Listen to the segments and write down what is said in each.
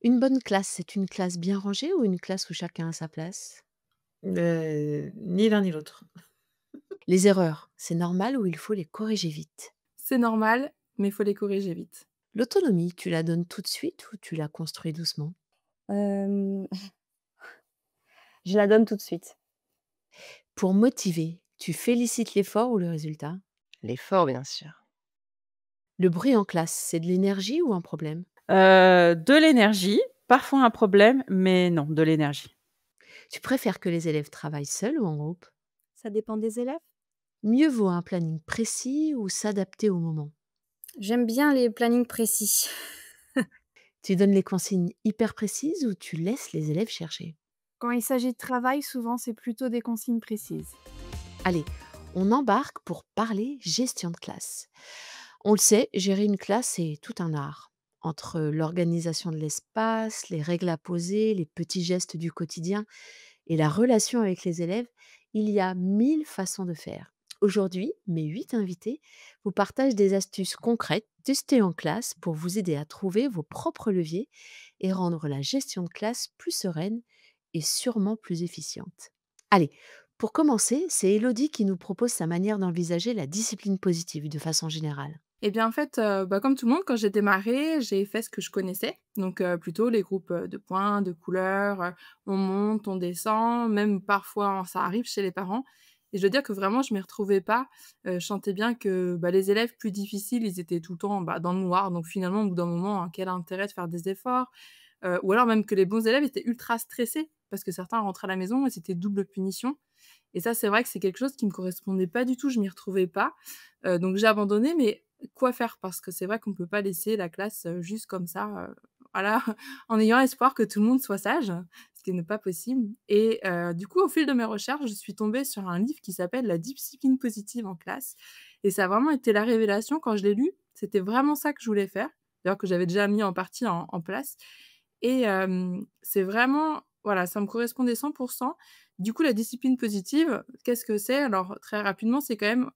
Une bonne classe, c'est une classe bien rangée ou une classe où chacun a sa place? Ni l'un ni l'autre. Les erreurs, c'est normal ou il faut les corriger vite? C'est normal, mais il faut les corriger vite. L'autonomie, tu la donnes tout de suite ou tu la construis doucement? Hem, je la donne tout de suite. Pour motiver, tu félicites l'effort ou le résultat? L'effort, bien sûr. Le bruit en classe, c'est de l'énergie ou un problème? De l'énergie, parfois un problème, mais non, de l'énergie. Tu préfères que les élèves travaillent seuls ou en groupe? Ça dépend des élèves. Mieux vaut un planning précis ou s'adapter au moment? J'aime bien les plannings précis. Tu donnes les consignes hyper précises ou tu laisses les élèves chercher? Quand il s'agit de travail, souvent, c'est plutôt des consignes précises. Allez, on embarque pour parler gestion de classe. On le sait, gérer une classe, c'est tout un art. Entre l'organisation de l'espace, les règles à poser, les petits gestes du quotidien et la relation avec les élèves, il y a 1000 façons de faire. Aujourd'hui, mes 8 invités vous partagent des astuces concrètes testées en classe pour vous aider à trouver vos propres leviers et rendre la gestion de classe plus sereine et sûrement plus efficiente. Allez, pour commencer, c'est Elodie qui nous propose sa manière d'envisager la discipline positive de façon générale. Eh bien, en fait, comme tout le monde, quand j'ai démarré, j'ai fait ce que je connaissais. Donc, plutôt les groupes, de points, de couleurs, on monte, on descend, même parfois ça arrive chez les parents et je dois dire que vraiment je m'y retrouvais pas. Je sentais bien que, les élèves plus difficiles, ils étaient tout le temps, dans le noir. Donc finalement, au bout d'un moment, quel intérêt de faire des efforts? Ou alors même que les bons élèves étaient ultra stressés parce que certains rentraient à la maison et c'était double punition et ça, c'est vrai que c'est quelque chose qui me correspondait pas du tout, je m'y retrouvais pas. Donc j'ai abandonné, mais quoi faire? Parce que c'est vrai qu'on peut pas laisser la classe, juste comme ça, voilà, en ayant espoir que tout le monde soit sage, ce qui n'est pas possible et du coup, au fil de mes recherches, je suis tombée sur un livre qui s'appelle «La discipline positive en classe» et ça a vraiment été la révélation quand je l'ai lu. C'était vraiment ça que je voulais faire, d'ailleurs que j'avais déjà mis en partie en place et c'est vraiment voilà, ça me correspondait 100. Du coup, la discipline positive, qu'est-ce que c'est? Alors, très rapidement, c'est quand même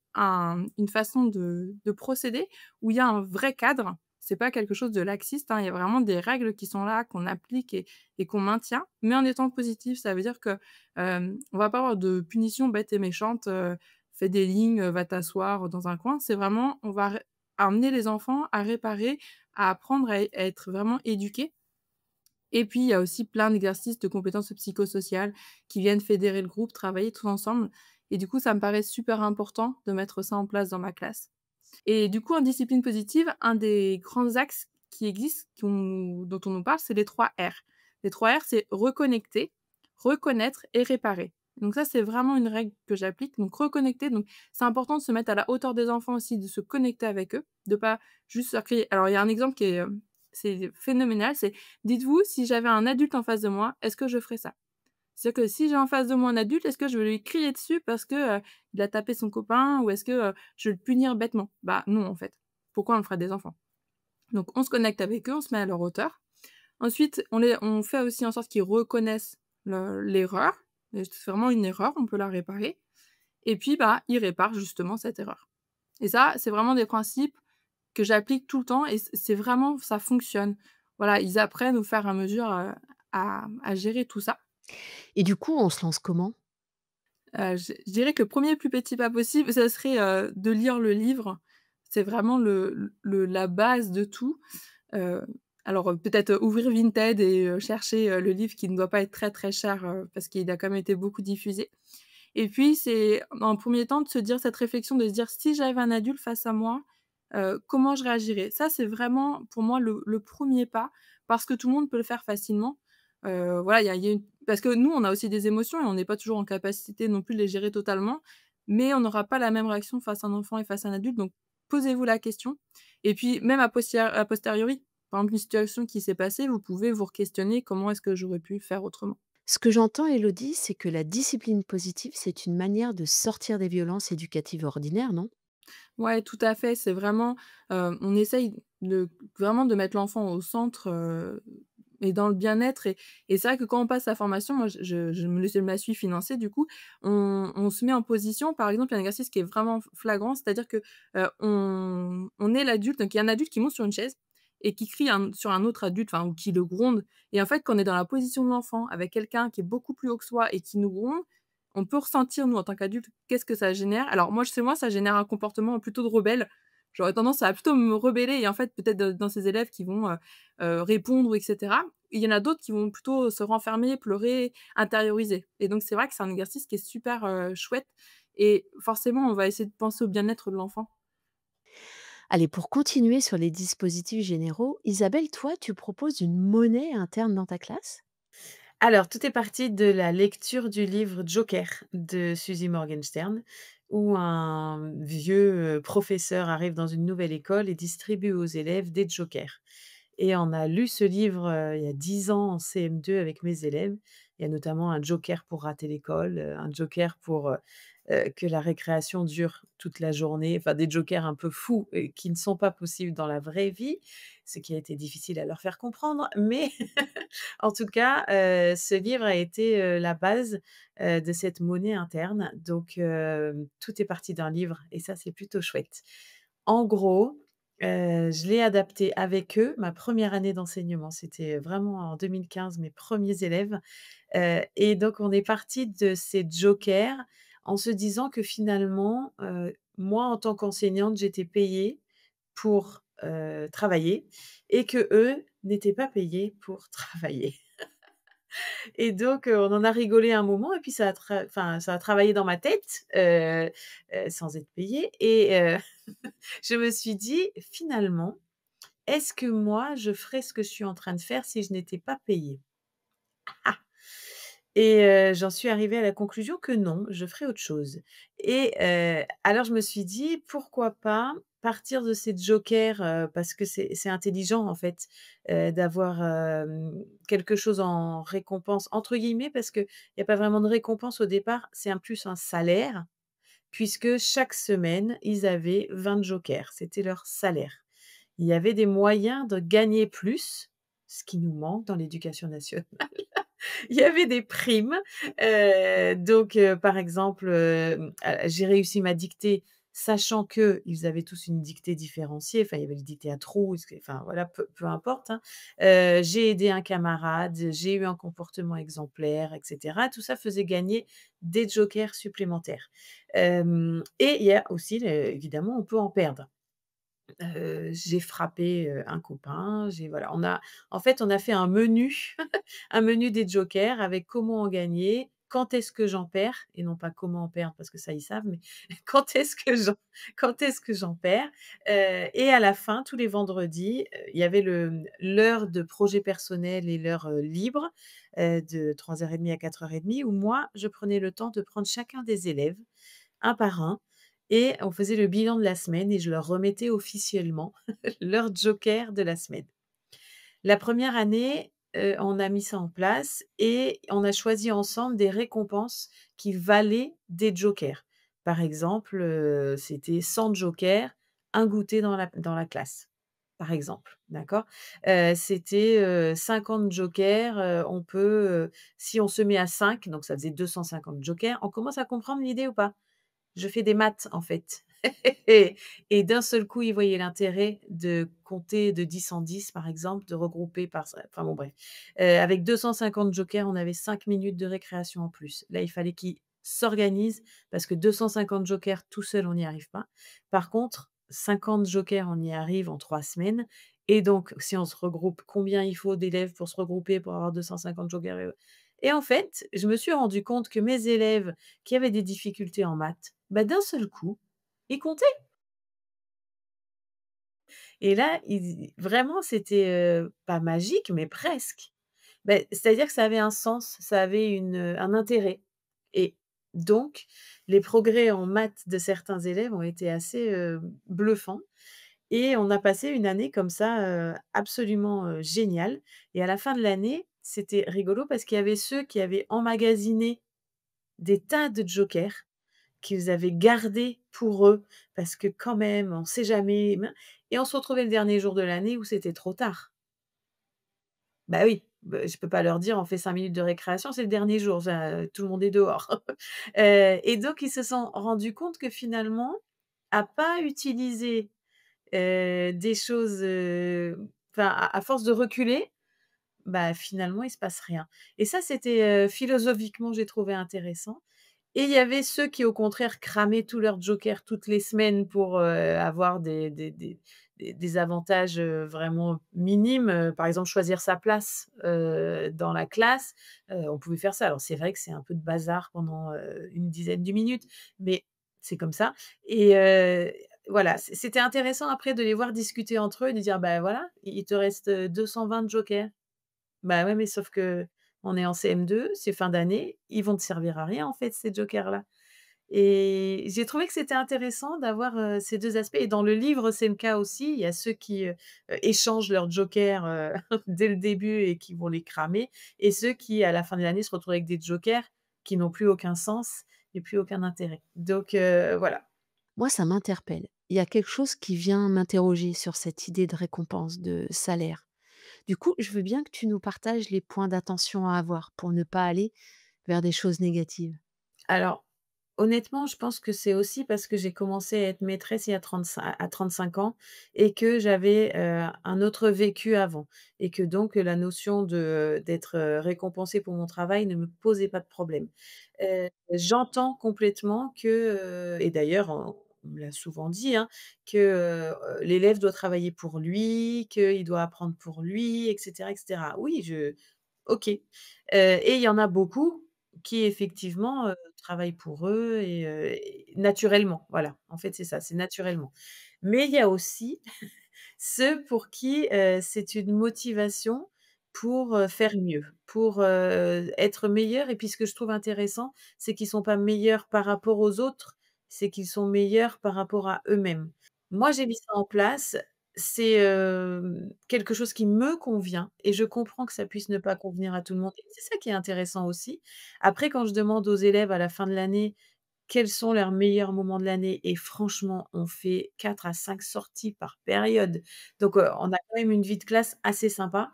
une façon de procéder où il y a un vrai cadre. C'est pas quelque chose de laxiste, hein. Il y a vraiment des règles qui sont là, qu'on applique et qu'on maintient, mais en étant positif. Ça veut dire que, on va pas avoir de punitions bêtes et méchantes, fais des lignes, va t'asseoir dans un coin. C'est vraiment on va amener les enfants à réparer, à apprendre à être vraiment éduqués et puis, il y a aussi plein d'exercices de compétences psychosociales qui viennent fédérer le groupe, travailler tous ensemble et du coup, ça me paraît super important de mettre ça en place dans ma classe et du coup, en discipline positive, un des grands axes qui existent, dont on nous parle, c'est les 3 R. Les 3 R, c'est reconnecter, reconnaître et réparer. Donc ça, c'est vraiment une règle que j'applique. Donc reconnecter, donc c'est important de se mettre à la hauteur des enfants aussi, de se connecter avec eux, de pas juste leur crier. Alors il y a un exemple qui est, c'est phénoménal, c'est: «Dites-vous, si j'avais un adulte en face de moi, est-ce que je ferais ça?» C'est-à-dire que si j'ai en face de moi un adulte, est-ce que je vais lui crier dessus parce que, il a tapé son copain ou est-ce que, je vais le punir bêtement? Bah, non, en fait. Pourquoi on le ferait des enfants? Donc on se connecte avec eux, on se met à leur hauteur. Ensuite, on fait aussi en sorte qu'ils reconnaissent l'erreur et c'est vraiment une erreur, on peut la réparer et puis, ils réparent justement cette erreur et ça, c'est vraiment des principes que j'applique tout le temps et c'est vraiment ça fonctionne. Voilà, ils apprennent au fur et à mesure, à gérer tout ça. Et du coup, on se lance comment? Je dirais que le premier plus petit pas possible, ça serait, de lire le livre. C'est vraiment la base de tout. Heu, alors, peut-être, ouvrir Vinted et chercher, le livre qui ne doit pas être très, très cher, parce qu'il a quand même été beaucoup diffusé et puis c'est dans un premier temps de se dire cette réflexion, de se dire: «Si j'avais un adulte face à moi, comment je réagirais?» Ça, c'est vraiment pour moi le 1er pas parce que tout le monde peut le faire facilement. Voilà, il y a une parce que nous, on a aussi des émotions et on n'est pas toujours en capacité non plus de les gérer totalement, mais on n'aura pas la même réaction face à un enfant et face à un adulte, donc posez-vous la question et puis même a posteriori, par exemple, une situation qui s'est passée, vous pouvez vous re-questionner: «Comment est-ce que j'aurais pu faire autrement?» Ce que j'entends, Elodie, c'est que la discipline positive, c'est une manière de sortir des violences éducatives ordinaires, non? Ouais, tout à fait, c'est vraiment, on essaye de vraiment de mettre l'enfant au centre, et dans le bien-être et c'est vrai que quand on passe la formation, moi je me la suis financée du coup, on se met en position, par exemple, il y a un exercice qui est vraiment flagrant, c'est-à-dire que, on est l'adulte, donc il y a un adulte qui monte sur une chaise et qui crie sur un autre adulte, enfin, ou qui le gronde. Et en fait, quand on est dans la position de l'enfant avec quelqu'un qui est beaucoup plus haut que soi et qui nous gronde, on peut ressentir, nous, en tant qu'adultes, qu'est-ce que ça génère. Alors moi, chez moi, ça génère un comportement plutôt de rebelle. J'aurais tendance à plutôt me rebeller et en fait, peut-être dans ces élèves qui vont répondre, et cetera. Il y en a d'autres qui vont plutôt se renfermer, pleurer, intérioriser. Et donc, c'est vrai que c'est un exercice qui est super chouette. Et forcément, on va essayer de penser au bien-être de l'enfant. Allez, pour continuer sur les dispositifs généraux, Isabelle, toi, tu proposes une monnaie interne dans ta classe? Alors, tout est parti de la lecture du livre Joker de Suzy Morgenstern, où un vieux, professeur arrive dans une nouvelle école et distribue aux élèves des jokers. Et on a lu ce livre, il y a 10 ans en CM2 avec mes élèves. Il y a notamment un joker pour rater l'école, un joker pour, que la récréation dure toute la journée, enfin des jokers un peu fous et qui ne sont pas possibles dans la vraie vie, ce qui a été difficile à leur faire comprendre. Mais en tout cas, ce livre a été, la base, de cette monnaie interne. Donc, tout est parti d'un livre et ça, c'est plutôt chouette. En gros, je l'ai adapté avec eux, ma première année d'enseignement. C'était vraiment en 2015, mes premiers élèves, et donc on est parti de ces jokers en se disant que finalement, moi, en tant qu'enseignante, j'étais payée pour, travailler et qu'eux n'étaient pas payés pour travailler. Et donc, on en a rigolé un moment et puis ça a travaillé dans ma tête, sans être payé et je me suis dit: «Finalement, est-ce que moi, je ferais ce que je suis en train de faire si je n'étais pas payée?» Ah! Et j'en suis arrivée à la conclusion que non, je ferais autre chose. Et alors je me suis dit: «Pourquoi pas partir de ces jokers?» Parce que c'est intelligent en fait, d'avoir, quelque chose en «récompense» entre guillemets, parce qu'il y a pas vraiment de récompense au départ, c'est un plus un salaire, puisque chaque semaine, ils avaient 20 jokers, c'était leur salaire. Il y avait des moyens de gagner plus, ce qui nous manque dans l'éducation nationale. Il y avait des primes, donc par exemple, j'ai réussi ma dictée, sachant qu'ils avaient tous une dictée différenciée. Enfin, il y avait le dictée à trous, enfin voilà, peu importe, hein. J'ai aidé un camarade, j'ai eu un comportement exemplaire et cetera. Tout ça faisait gagner des jokers supplémentaires. Hem Et il y a aussi évidemment, on peut en perdre. J'ai frappé, un copain, j'ai voilà, on a fait un menu, un menu des jokers avec comment en gagner, quand est-ce que j'en perds et non pas comment en perdre parce que ça ils savent, mais quand est-ce que j'en perds? Et à la fin, tous les vendredis, il y avait l'heure de projet personnel et l'heure, libre, de 3h30 à 4h30 où moi, je prenais le temps de prendre chacun des élèves, un par un et on faisait le bilan de la semaine et je leur remettais officiellement leur joker de la semaine. La première année, on a mis ça en place et on a choisi ensemble des récompenses qui valaient des jokers. Par exemple, c'était 100 jokers, un goûter dans la classe, par exemple, d'accord? C'était, 50 jokers, on peut, si on se met à 5, donc ça faisait 250 jokers. On commence à comprendre l'idée ou pas? Je fais des maths, en fait. Et d'un seul coup, ils voyaient l'intérêt de compter de 10 en 10, par exemple, de regrouper par enfin bon, bref. Avec 250 jokers, on avait 5 minutes de récréation en plus. Là, il fallait qu'ils s'organisent parce que 250 jokers tout seul, on n'y arrive pas. Par contre, 50 jokers, on y arrive en 3 semaines et donc si on se regroupe, combien il faut d'élèves pour se regrouper pour avoir 250 jokers? Et en fait, je me suis rendu compte que mes élèves qui avaient des difficultés en maths, bah, d'un seul coup, ils comptaient et là, ils vraiment c'était, pas magique, mais presque. Beh, c'est-à-dire que ça avait un sens, ça avait un intérêt et donc les progrès en maths de certains élèves ont été assez, bluffants et on a passé une année comme ça, absolument, géniale et à la fin de l'année, c'était rigolo parce qu'il y avait ceux qui avaient emmagasiné des tas de jokers qu'ils avaient gardés pour eux parce que quand même, on sait jamais, et on se retrouvait le dernier jour de l'année où c'était trop tard. Bah oui, je peux pas leur dire: «On fait 5 minutes de récréation, c'est le dernier jour, enfin, tout le monde est dehors». Et donc ils se sont rendus compte que finalement, à pas utiliser des choses, enfin, à force de reculer, bah, finalement, il se passe rien et ça, c'était, philosophiquement, j'ai trouvé intéressant et il y avait ceux qui, au contraire, cramaient tous leurs jokers toutes les semaines pour, avoir des avantages, vraiment minimes, par exemple, choisir sa place, dans la classe, on pouvait faire ça. Alors c'est vrai que c'est un peu de bazar pendant, une dizaine de minutes, mais c'est comme ça et voilà, c'était intéressant après de les voir discuter entre eux et de dire: «Bah, voilà, il te reste, 220 jokers». Bah, ouais, mais sauf qu'on est en CM2, c'est fin d'année, ils vont te servir à rien, en fait, ces jokers-là et j'ai trouvé que c'était intéressant d'avoir, ces 2 aspects et dans le livre, c'est le cas aussi. Il y a ceux qui, échangent leurs jokers, dès le début et qui vont les cramer et ceux qui, à la fin de l'année, se retrouvent avec des jokers qui n'ont plus aucun sens et plus aucun intérêt. Donc voilà. Moi, ça m'interpelle. Il y a quelque chose qui vient m'interroger sur cette idée de récompense, de salaire. Du coup, je veux bien que tu nous partages les points d'attention à avoir pour ne pas aller vers des choses négatives. Alors, honnêtement, je pense que c'est aussi parce que j'ai commencé à être maîtresse il y a 35 ans et que j'avais, un autre vécu avant et que donc la notion d'être, récompensée pour mon travail ne me posait pas de problème. J'entends complètement que, et d'ailleurs on me l'a souvent dit, hein, que, l'élève doit travailler pour lui, qu'il doit apprendre pour lui et cetera et cetera. Oui, OK. Et il y en a beaucoup qui effectivement, travaillent pour eux et naturellement, voilà. En fait, c'est ça, c'est naturellement. Mais il y a aussi ceux pour qui, c'est une motivation pour, faire mieux, pour, être meilleur et puis ce que je trouve intéressant, c'est qu'ils sont pas meilleurs par rapport aux autres, c'est qu'ils sont meilleurs par rapport à eux-mêmes. Moi, j'ai mis ça en place, c'est, quelque chose qui me convient et je comprends que ça puisse ne pas convenir à tout le monde et c'est ça qui est intéressant aussi. Après, quand je demande aux élèves à la fin de l'année quels sont leurs meilleurs moments de l'année et franchement, on fait 4 à 5 sorties par période. Donc, on a quand même une vie de classe assez sympa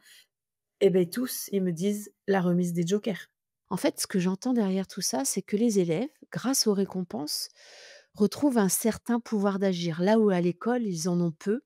et beh, tous, ils me disent: «La remise des jokers». En fait, ce que j'entends derrière tout ça, c'est que les élèves, grâce aux récompenses, retrouvent un certain pouvoir d'agir, là où à l'école, ils en ont peu,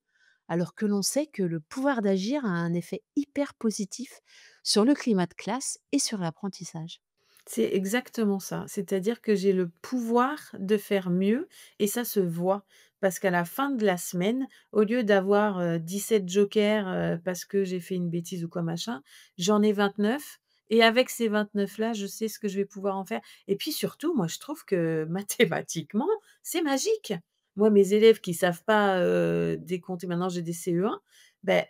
alors que l'on sait que le pouvoir d'agir a un effet hyper positif sur le climat de classe et sur l'apprentissage. C'est exactement ça. C'est-à-dire que j'ai le pouvoir de faire mieux et ça se voit. Parce qu'à la fin de la semaine, au lieu d'avoir, 17 jokers, parce que j'ai fait une bêtise ou quoi machin, j'en ai 29 et avec ces 29 là, je sais ce que je vais pouvoir en faire et puis surtout, moi, je trouve que mathématiquement, c'est magique. Moi, mes élèves qui savent pas, décompter maintenant j'ai des CE1, beh,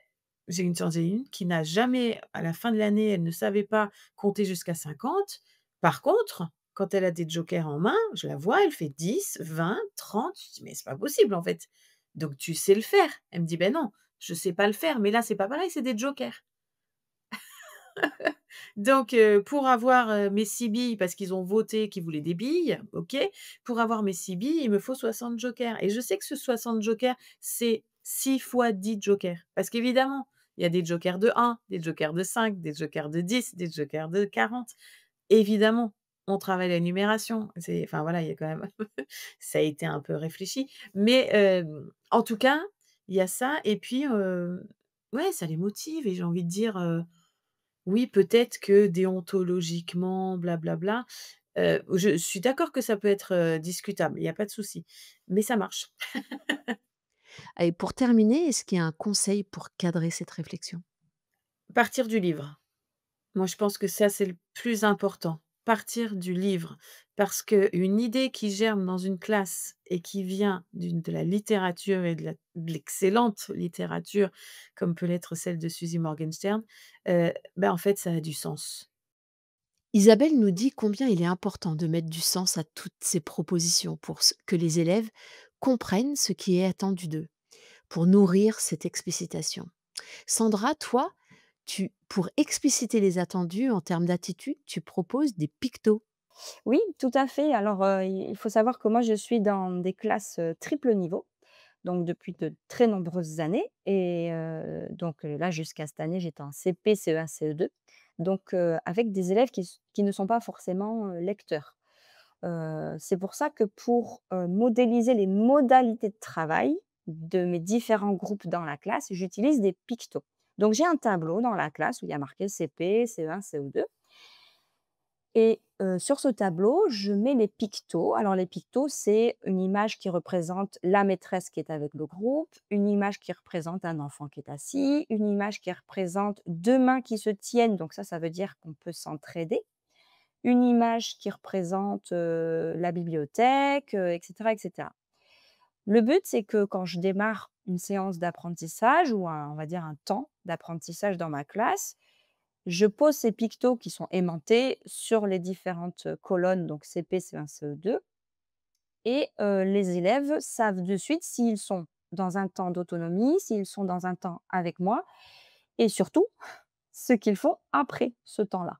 j'en ai une qui n'a jamais à la fin de l'année, elle ne savait pas compter jusqu'à 50. Par contre, quand elle a des jokers en main, je la vois, elle fait 10, 20, 30. Je dis: «Mais c'est pas possible en fait. Donc tu sais le faire?» Elle me dit: «Beh non, je sais pas le faire, mais là c'est pas pareil, c'est des jokers». Donc pour avoir, mes 6 billes parce qu'ils ont voté qu'ils voulaient des billes, OK. Pour avoir mes 6 billes, il me faut 60 jokers et je sais que ce 60 jokers, c'est 6 fois 10 jokers. Parce qu'évidemment, il y a des jokers de 1, des jokers de 5, des jokers de 10, des jokers de 40. Évidemment, on travaille la numération. C'est enfin voilà, il y a quand même ça a été un peu réfléchi. Mais en tout cas, il y a ça et puis, ouais, ça les motive et j'ai envie de dire, oui, peut-être que déontologiquement, blablabla, je suis d'accord que ça peut être, discutable, il y a pas de souci, mais ça marche. Et pour terminer, est-ce qu'il y a un conseil pour cadrer cette réflexion? Partir du livre. Moi, je pense que ça, c'est le plus important. Partir du livre. Parce qu'une idée qui germe dans une classe et qui vient de la littérature et de l'excellente littérature, comme peut l'être celle de Suzy Morgenstern, bah, en fait, ça a du sens. Isabelle nous dit combien il est important de mettre du sens à toutes ces propositions pour que les élèves comprennent ce qui est attendu d'eux, pour nourrir cette explicitation. Sandra, toi, pour expliciter les attendus en termes d'attitude, tu proposes des pictos. Oui, tout à fait. Alors, il faut savoir que moi, je suis dans des classes, triple niveau, donc depuis de très nombreuses années et donc là, jusqu'à cette année, j'étais en CP, CE1, CE2, donc avec des élèves qui ne sont pas forcément, lecteurs. C'est pour ça que pour, modéliser les modalités de travail de mes différents groupes dans la classe, j'utilise des pictos. Donc j'ai un tableau dans la classe où il y a marqué CP, CE1, CE2 et sur ce tableau, je mets les pictos. Alors les pictos, c'est une image qui représente la maîtresse qui est avec le groupe, une image qui représente un enfant qui est assis, une image qui représente 2 mains qui se tiennent, donc ça veut dire qu'on peut s'entraider, une image qui représente, la bibliothèque, et cetera, et cetera. Le but, c'est que quand je démarre une séance d'apprentissage ou on va dire un temps d'apprentissage dans ma classe, je pose ces pictos qui sont aimantés sur les différentes colonnes, donc CP, CE1, CE2 et les élèves savent de suite s'ils sont dans un temps d'autonomie, s'ils sont dans un temps avec moi et surtout ce qu'ils font après ce temps-là.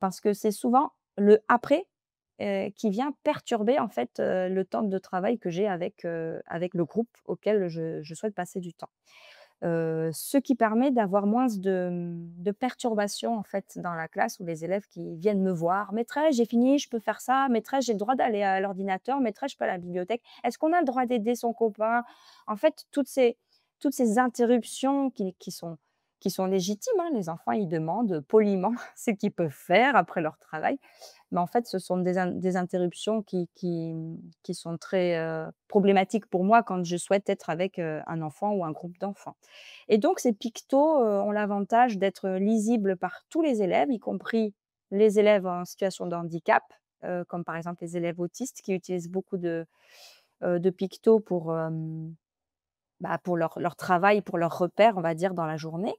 Parce que c'est souvent le après, qui vient perturber en fait, le temps de travail que j'ai avec le groupe auquel je souhaite passer du temps. Ce qui permet d'avoir moins de perturbations en fait dans la classe ou les élèves qui viennent me voir: «Maîtresse, j'ai fini, je peux faire ça. Maîtresse, j'ai le droit d'aller à l'ordinateur. Maîtresse, je peux aller à la bibliothèque. Est-ce qu'on a le droit d'aider son copain?» En fait, toutes ces interruptions qui sont légitimes, hein. Les enfants, ils demandent poliment ce qu'ils peuvent faire après leur travail. Mais en fait, ce sont des interruptions qui sont très, problématiques pour moi quand je souhaite être avec, un enfant ou un groupe d'enfants. Et donc ces pictos, ont l'avantage d'être lisibles par tous les élèves, y compris les élèves en situation de handicap, comme par exemple les élèves autistes qui utilisent beaucoup de pictos pour leur travail, pour leurs repères, on va dire, dans la journée.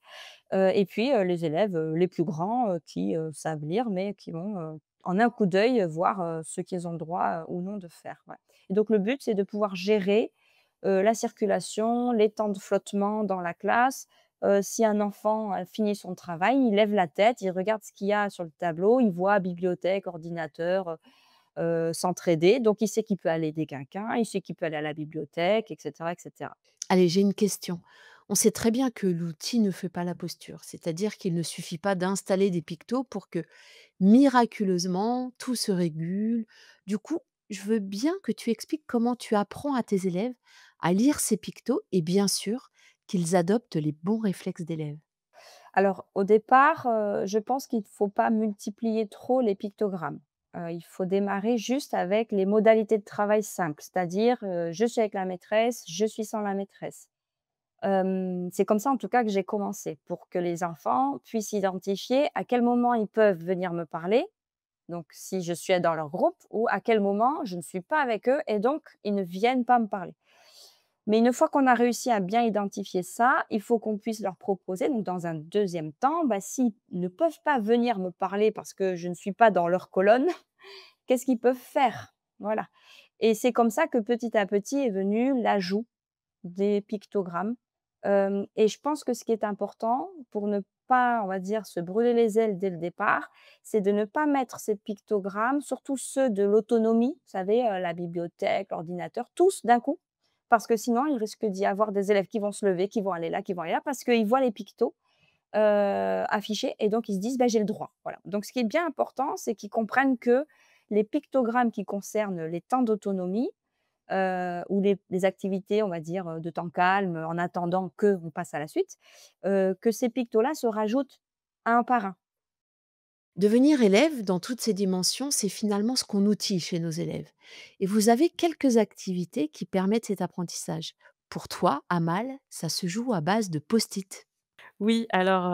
Et puis, les élèves, les plus grands, qui, savent lire, mais qui vont, en un coup d'œil, voir, ce qu'ils ont le droit, ou non de faire, ouais. Et donc le but, c'est de pouvoir gérer, la circulation, les temps de flottement dans la classe. Si un enfant a fini son travail, il lève la tête, il regarde ce qu'il y a sur le tableau, il voit bibliothèque, ordinateur, s'entraider, donc il sait qu'il peut aller aider quelqu'un, il sait qu'il peut aller à la bibliothèque et cetera, et cetera. Allez, j'ai une question. On sait très bien que l'outil ne fait pas la posture, c'est-à-dire qu'il ne suffit pas d'installer des pictos pour que miraculeusement tout se régule. Du coup, je veux bien que tu expliques comment tu apprends à tes élèves à lire ces pictos et bien sûr qu'ils adoptent les bons réflexes d'élèves. Alors, au départ, je pense qu'il ne faut pas multiplier trop les pictogrammes. Il faut démarrer juste avec les modalités de travail simples, c'est-à-dire, je suis avec la maîtresse, je suis sans la maîtresse. C'est comme ça en tout cas que j'ai commencé, pour que les enfants puissent identifier à quel moment ils peuvent venir me parler, donc si je suis dans leur groupe ou à quel moment je ne suis pas avec eux et donc ils ne viennent pas me parler. Mais une fois qu'on a réussi à bien identifier ça, il faut qu'on puisse leur proposer, donc dans un deuxième temps, s'ils ne peuvent pas venir me parler parce que je ne suis pas dans leur colonne, qu'est-ce qu'ils peuvent faire? Voilà. Et c'est comme ça que petit à petit est venu l'ajout des pictogrammes. Et je pense que ce qui est important pour ne pas, on va dire, se brûler les ailes dès le départ, c'est de ne pas mettre ces pictogrammes, surtout ceux de l'autonomie, vous savez, la bibliothèque, l'ordinateur, tous d'un coup. Parce que sinon, il risque d'y avoir des élèves qui vont se lever, qui vont aller là, qui vont aller là, parce qu'ils voient les pictos affichés et donc ils se disent: «J'ai le droit». Voilà. Donc ce qui est bien important, c'est qu'ils comprennent que les pictogrammes qui concernent les temps d'autonomie, ou les activités, on va dire, de temps calme, en attendant qu'on passe à la suite, que ces pictos-là se rajoutent un par un. Devenir élève dans toutes ces dimensions, c'est finalement ce qu'on outille chez nos élèves. Et vous avez quelques activités qui permettent cet apprentissage. Pour toi, Amal, ça se joue à base de post-it. Oui, alors,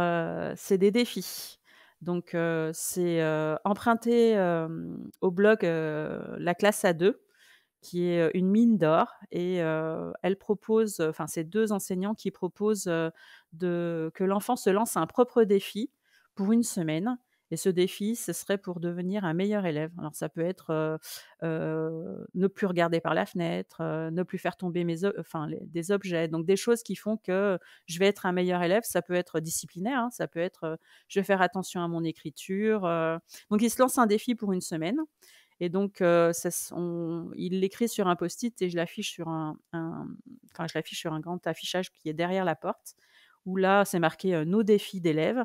c'est des défis. Donc, c'est, emprunter, au blog, La classe à 2, qui est, une mine d'or et elle propose, enfin, c'est 2 enseignants qui proposent, de que l'enfant se lance un propre défi pour une semaine et ce défi, ce serait pour devenir un meilleur élève. Alors ça peut être, ne plus regarder par la fenêtre, ne plus faire tomber enfin les des objets, donc des choses qui font que je vais être un meilleur élève. Ça peut être disciplinaire, hein, ça peut être, je vais faire attention à mon écriture, donc il se lance un défi pour une semaine et donc ça s on il l'écrit sur un post-it et je l'affiche sur enfin je l'affiche sur un grand affichage qui est derrière la porte, où là, c'est marqué, «Nos défis d'élèves»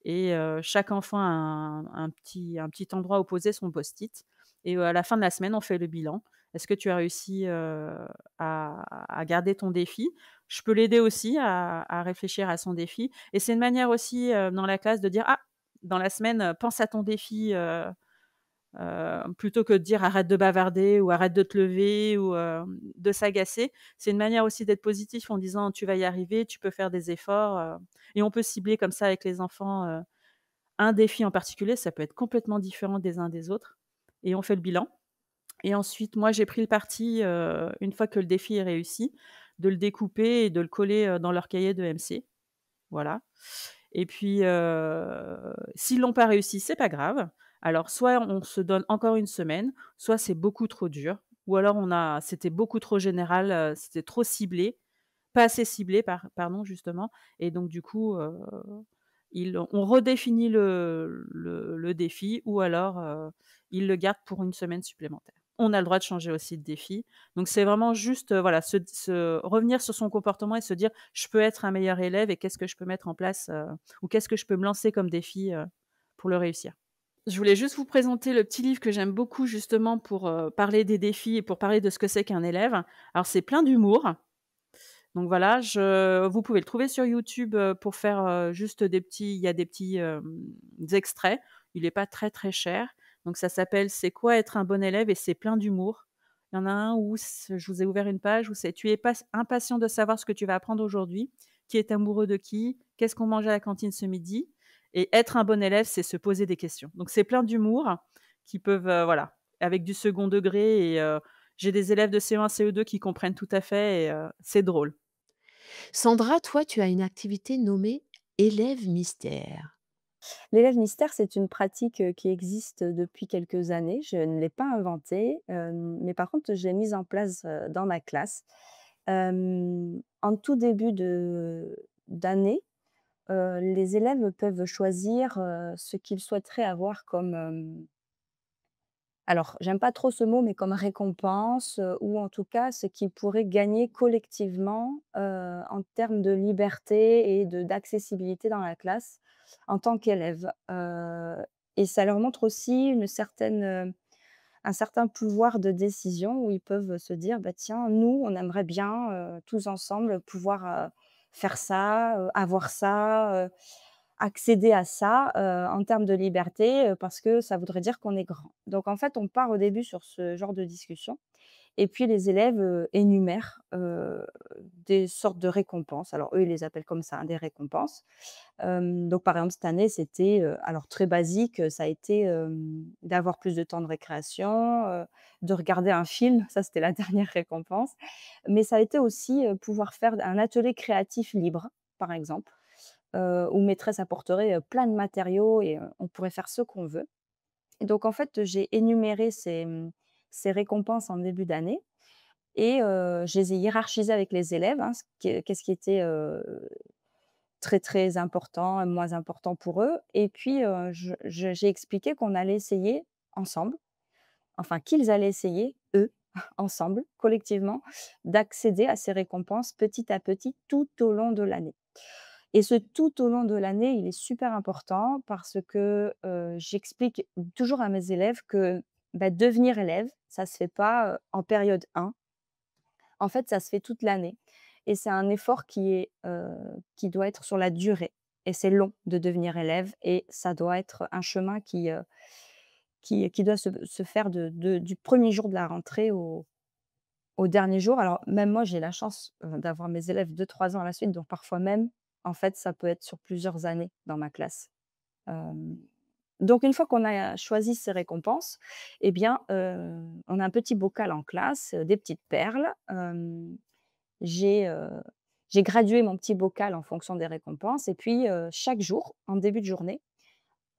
et chaque enfant a un petit endroit où poser son post-it et à la fin de la semaine, on fait le bilan. Est-ce que tu as réussi, à garder ton défi? je peux l'aider aussi à réfléchir à son défi et c'est une manière aussi, dans la classe de dire: «Ah, dans la semaine, pense à ton défi», plutôt que de dire: «Arrête de bavarder» ou «Arrête de te lever» ou de s'agacer. C'est une manière aussi d'être positif en disant: «Tu vas y arriver, tu peux faire des efforts», et on peut cibler comme ça avec les enfants, un défi en particulier. Ça peut être complètement différent des uns des autres et on fait le bilan et ensuite moi j'ai pris le parti, une fois que le défi est réussi, de le découper et de le coller, dans leur cahier de MC. Voilà et puis, s'ils l'ont pas réussi, c'est pas grave. Alors soit on se donne encore une semaine, soit c'est beaucoup trop dur ou alors c'était beaucoup trop général, c'était trop ciblé, pas assez ciblé pardon justement et donc du coup, on redéfinit le défi ou alors, ils le gardent pour une semaine supplémentaire. On a le droit de changer aussi de défi. Donc c'est vraiment juste, voilà, se revenir sur son comportement et se dire: «Je peux être un meilleur élève et qu'est-ce que je peux mettre en place, ou qu'est-ce que je peux me lancer comme défi, pour le réussir?» Je voulais juste vous présenter le petit livre que j'aime beaucoup justement pour, parler des défis et pour parler de ce que c'est qu'un élève. Alors c'est plein d'humour. Donc voilà, vous pouvez le trouver sur YouTube, pour faire, juste il y a des petits, extraits. Il est pas très, très cher. Donc ça s'appelle «C'est quoi être un bon élève?» et c'est plein d'humour. Il y en a un où je vous ai ouvert une page où c'est: «Tu es pas impatient de savoir ce que tu vas apprendre aujourd'hui. Qui est amoureux de qui? Qu'est-ce qu'on mange à la cantine ce midi?» et être un bon élève, c'est se poser des questions. Donc c'est plein d'humour qui peuvent, voilà, avec du second degré et j'ai des élèves de CE1, CE2 qui comprennent tout à fait et c'est drôle. Sandra, toi, tu as une activité nommée élève mystère. L'élève mystère, c'est une pratique, qui existe depuis quelques années. Je ne l'ai pas inventée, mais par contre, je l'ai mise en place, dans ma classe. En tout début d'année, les élèves peuvent choisir, ce qu'ils souhaiteraient avoir comme, alors j'aime pas trop ce mot, mais comme récompense, ou en tout cas ce qu'ils pourraient gagner collectivement, en termes de liberté et d'accessibilité dans la classe en tant qu'élève. Et ça leur montre aussi un certain pouvoir de décision où ils peuvent se dire: «Bah, tiens, nous, on aimerait bien, tous ensemble pouvoir, faire ça, avoir ça, accéder à ça, en termes de liberté, parce que ça voudrait dire qu'on est grand». Donc en fait, on part au début sur ce genre de discussion et puis les élèves, énumèrent, des sortes de récompenses. Alors eux, ils les appellent comme ça, hein, des récompenses. Donc par exemple, cette année, c'était, alors très basique, ça a été, d'avoir plus de temps de récréation, de regarder un film, ça c'était la dernière récompense. Mais ça a été aussi, pouvoir faire un atelier créatif libre, par exemple, où maîtresse apporterait, plein de matériaux et on pourrait faire ce qu'on veut. Et donc en fait, j'ai énuméré ces récompenses en début d'année et je les ai hiérarchisées avec les élèves, hein, qu'est-ce qui était, très, très important et moins important pour eux et puis, j'ai expliqué qu'on allait essayer ensemble, enfin qu'ils allaient essayer, eux, ensemble, collectivement, d'accéder à ces récompenses petit à petit tout au long de l'année. Et ce tout au long de l'année, il est super important parce que, j'explique toujours à mes élèves que, bah, devenir élève, ça se fait pas, en période 1. En fait, ça se fait toute l'année et c'est un effort qui doit être sur la durée et c'est long de devenir élève et ça doit être un chemin qui doit se faire du premier jour de la rentrée au dernier jour. Alors même moi, j'ai la chance, d'avoir mes élèves 2 3 ans à la suite, donc parfois même, en fait, ça peut être sur plusieurs années dans ma classe. Hem, donc une fois qu'on a choisi ces récompenses eh bien, on a un petit bocal en classe, des petites perles. J'ai, heu, j'ai gradué mon petit bocal en fonction des récompenses et puis, chaque jour, en début de journée,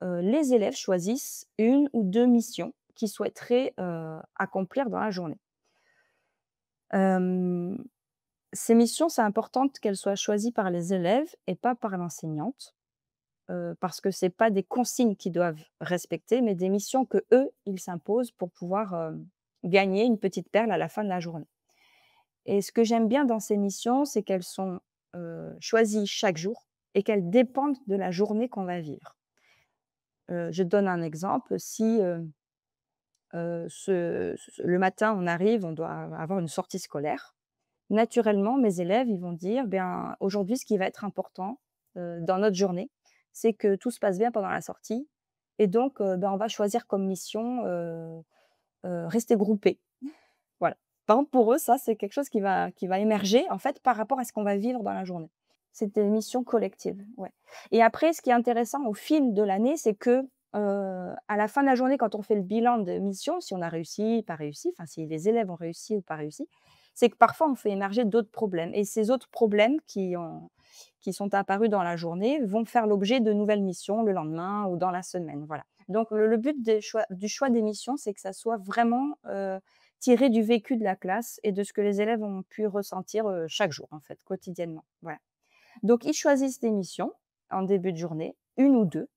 les élèves choisissent une ou 2 missions qu'ils souhaiteraient, accomplir dans la journée. Hem, Ces missions, c'est important qu'elles soient choisies par les élèves et pas par l'enseignante, parce que c'est pas des consignes qu'ils doivent respecter, mais des missions que eux ils s'imposent pour pouvoir, gagner une petite perle à la fin de la journée. Et ce que j'aime bien dans ces missions, c'est qu'elles sont, choisies chaque jour et qu'elles dépendent de la journée qu'on va vivre. Je donne un exemple, si, le matin on arrive, on doit avoir une sortie scolaire. naturellement, mes élèves, ils vont dire: «Bien, aujourd'hui, ce qui va être important, dans notre journée, c'est que tout se passe bien pendant la sortie et donc ben, on va choisir comme mission, rester groupés». Voilà. Par exemple, pour eux, ça, c'est quelque chose qui va émerger, en fait, par rapport à ce qu'on va vivre dans la journée. C'est des missions collectives, ouais. Et après, ce qui est intéressant au fil de l'année, c'est que, à la fin de la journée, quand on fait le bilan de mission, si on a réussi, pas réussi, enfin, si les élèves ont réussi ou pas réussi, c'est que parfois on fait émerger d'autres problèmes et ces autres problèmes qui sont apparus dans la journée vont faire l'objet de nouvelles missions le lendemain ou dans la semaine, voilà. Donc le but du choix des missions, c'est que ça soit vraiment, tiré du vécu de la classe et de ce que les élèves ont pu ressentir, chaque jour, en fait, quotidiennement, voilà. Donc ils choisissent des missions en début de journée, une ou 2.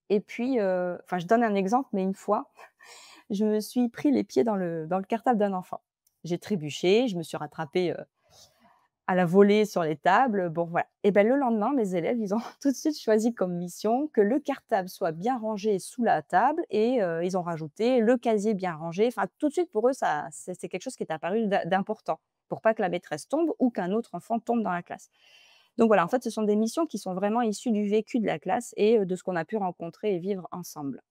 Et puis, enfin, je donne un exemple, mais une fois, je me suis pris les pieds dans le cartable d'un enfant. J'ai trébuché, je me suis rattrapée, à la volée sur les tables, bon voilà. Et ben le lendemain, mes élèves, ils ont tout de suite choisi comme mission que le cartable soit bien rangé sous la table et ils ont rajouté le casier bien rangé. Enfin, tout de suite pour eux, ça c'est quelque chose qui est apparu d'important, pour pas que la maîtresse tombe ou qu'un autre enfant tombe dans la classe. Donc voilà, en fait, ce sont des missions qui sont vraiment issues du vécu de la classe et de ce qu'on a pu rencontrer et vivre ensemble.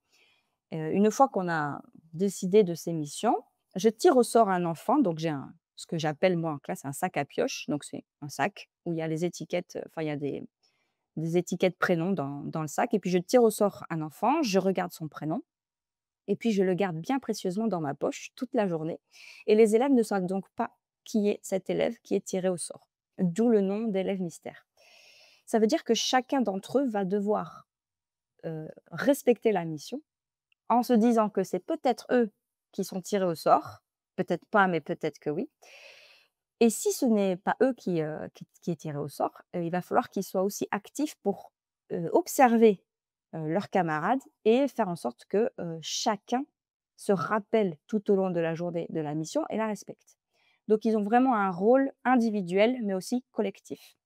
Une fois qu'on a décidé de ces missions, je tire au sort un enfant, donc j'ai ce que j'appelle moi en classe un sac à pioche, donc c'est un sac où il y a les étiquettes, enfin il y a des étiquettes prénoms dans le sac et puis je tire au sort un enfant, je regarde son prénom et puis je le garde bien précieusement dans ma poche toute la journée et les élèves ne savent donc pas qui est cet élève qui est tiré au sort, d'où le nom d'élève mystère. Ça veut dire que chacun d'entre eux va devoir, respecter la mission en se disant que c'est peut-être eux qui sont tirés au sort, peut-être pas, mais peut-être que oui. Et si ce n'est pas eux qui est tiré au sort, il va falloir qu'ils soient aussi actifs pour, observer, leurs camarades et faire en sorte que, chacun se rappelle tout au long de la journée de la mission et la respecte. Donc ils ont vraiment un rôle individuel, mais aussi collectif.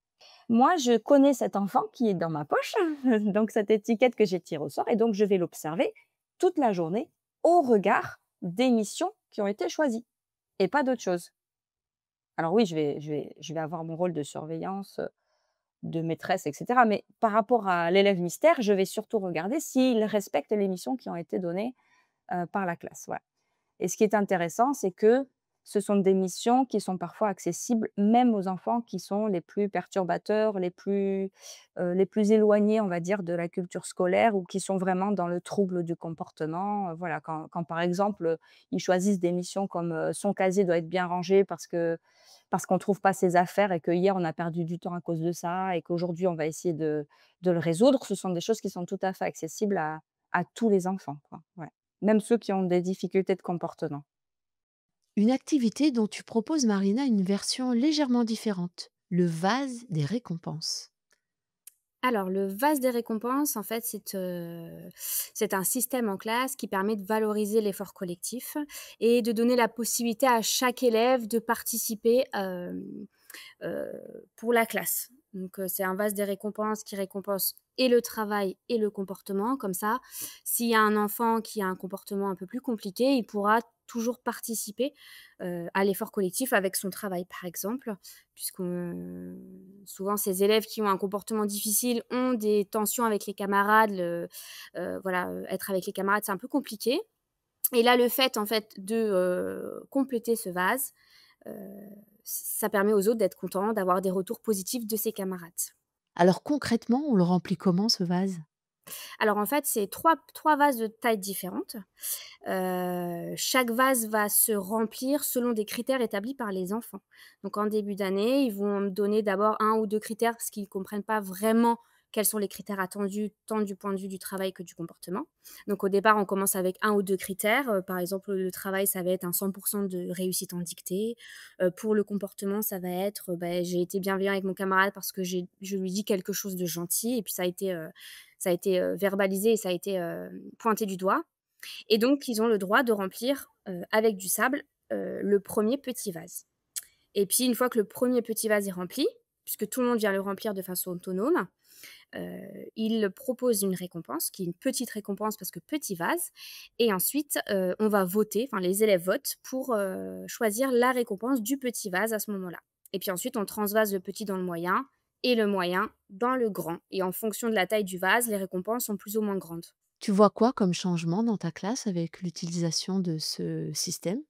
Moi, je connais cet enfant qui est dans ma poche, donc cette étiquette que j'ai tirée au sort et donc je vais l'observer toute la journée au regard des missions qui ont été choisies et pas d'autre chose. Alors oui, je vais avoir mon rôle de surveillance, de maîtresse et cetera, mais par rapport à l'élève mystère, je vais surtout regarder s'il respecte les missions qui ont été données, par la classe, voilà. Et ce qui est intéressant, c'est que ce sont des missions qui sont parfois accessibles même aux enfants qui sont les plus perturbateurs, les plus éloignés, on va dire, de la culture scolaire ou qui sont vraiment dans le trouble du comportement. Voilà, quand par exemple, ils choisissent des missions comme, son casier doit être bien rangé parce qu'on ne trouve pas ses affaires et que hier on a perdu du temps à cause de ça et qu'aujourd'hui on va essayer de le résoudre. Ce sont des choses qui sont tout à fait accessibles à tous les enfants, quoi. Ouais. Même ceux qui ont des difficultés de comportement. Une activité dont tu proposes, Marina, une version légèrement différente, le vase des récompenses. Alors, le vase des récompenses, en fait, c'est un système en classe qui permet de valoriser l'effort collectif et de donner la possibilité à chaque élève de participer, heu, pour la classe. Donc, c'est un vase des récompenses qui récompense et le travail et le comportement. Comme ça, s'il y a un enfant qui a un comportement un peu plus compliqué, il pourra toujours participer, à l'effort collectif avec son travail, par exemple. Puisqu'on souvent ces élèves qui ont un comportement difficile ont des tensions avec les camarades, voilà, être avec les camarades, c'est un peu compliqué et là, le fait, en fait, de, compléter ce vase, heu, ça permet aux autres d'être contents, d'avoir des retours positifs de ses camarades. Alors concrètement, on le remplit comment ce vase? Alors, en fait, c'est trois vases de tailles différentes. Chaque vase va se remplir selon des critères établis par les enfants. Donc en début d'année, ils vont me donner d'abord un ou 2 critères parce qu'ils ne comprennent pas vraiment quels sont les critères attendus, tant du point de vue du travail que du comportement. Donc au départ, on commence avec un ou 2 critères, par exemple, le travail, ça va être un 100 de réussite en dictée. Pour le comportement, ça va être, j'ai été bienveillant avec mon camarade parce que je lui dis quelque chose de gentil et puis ça a été, verbalisé et ça a été, pointé du doigt. Et donc ils ont le droit de remplir, avec du sable, le premier petit vase. Et puis une fois que le premier petit vase est rempli, puisque tout le monde vient le remplir de façon autonome, il propose une récompense qui est une petite récompense parce que petit vase et ensuite, on va voter, enfin les élèves votent pour, choisir la récompense du petit vase à ce moment-là et puis ensuite on transvase le petit dans le moyen et le moyen dans le grand et en fonction de la taille du vase, les récompenses sont plus ou moins grandes. Tu vois quoi comme changement dans ta classe avec l'utilisation de ce système?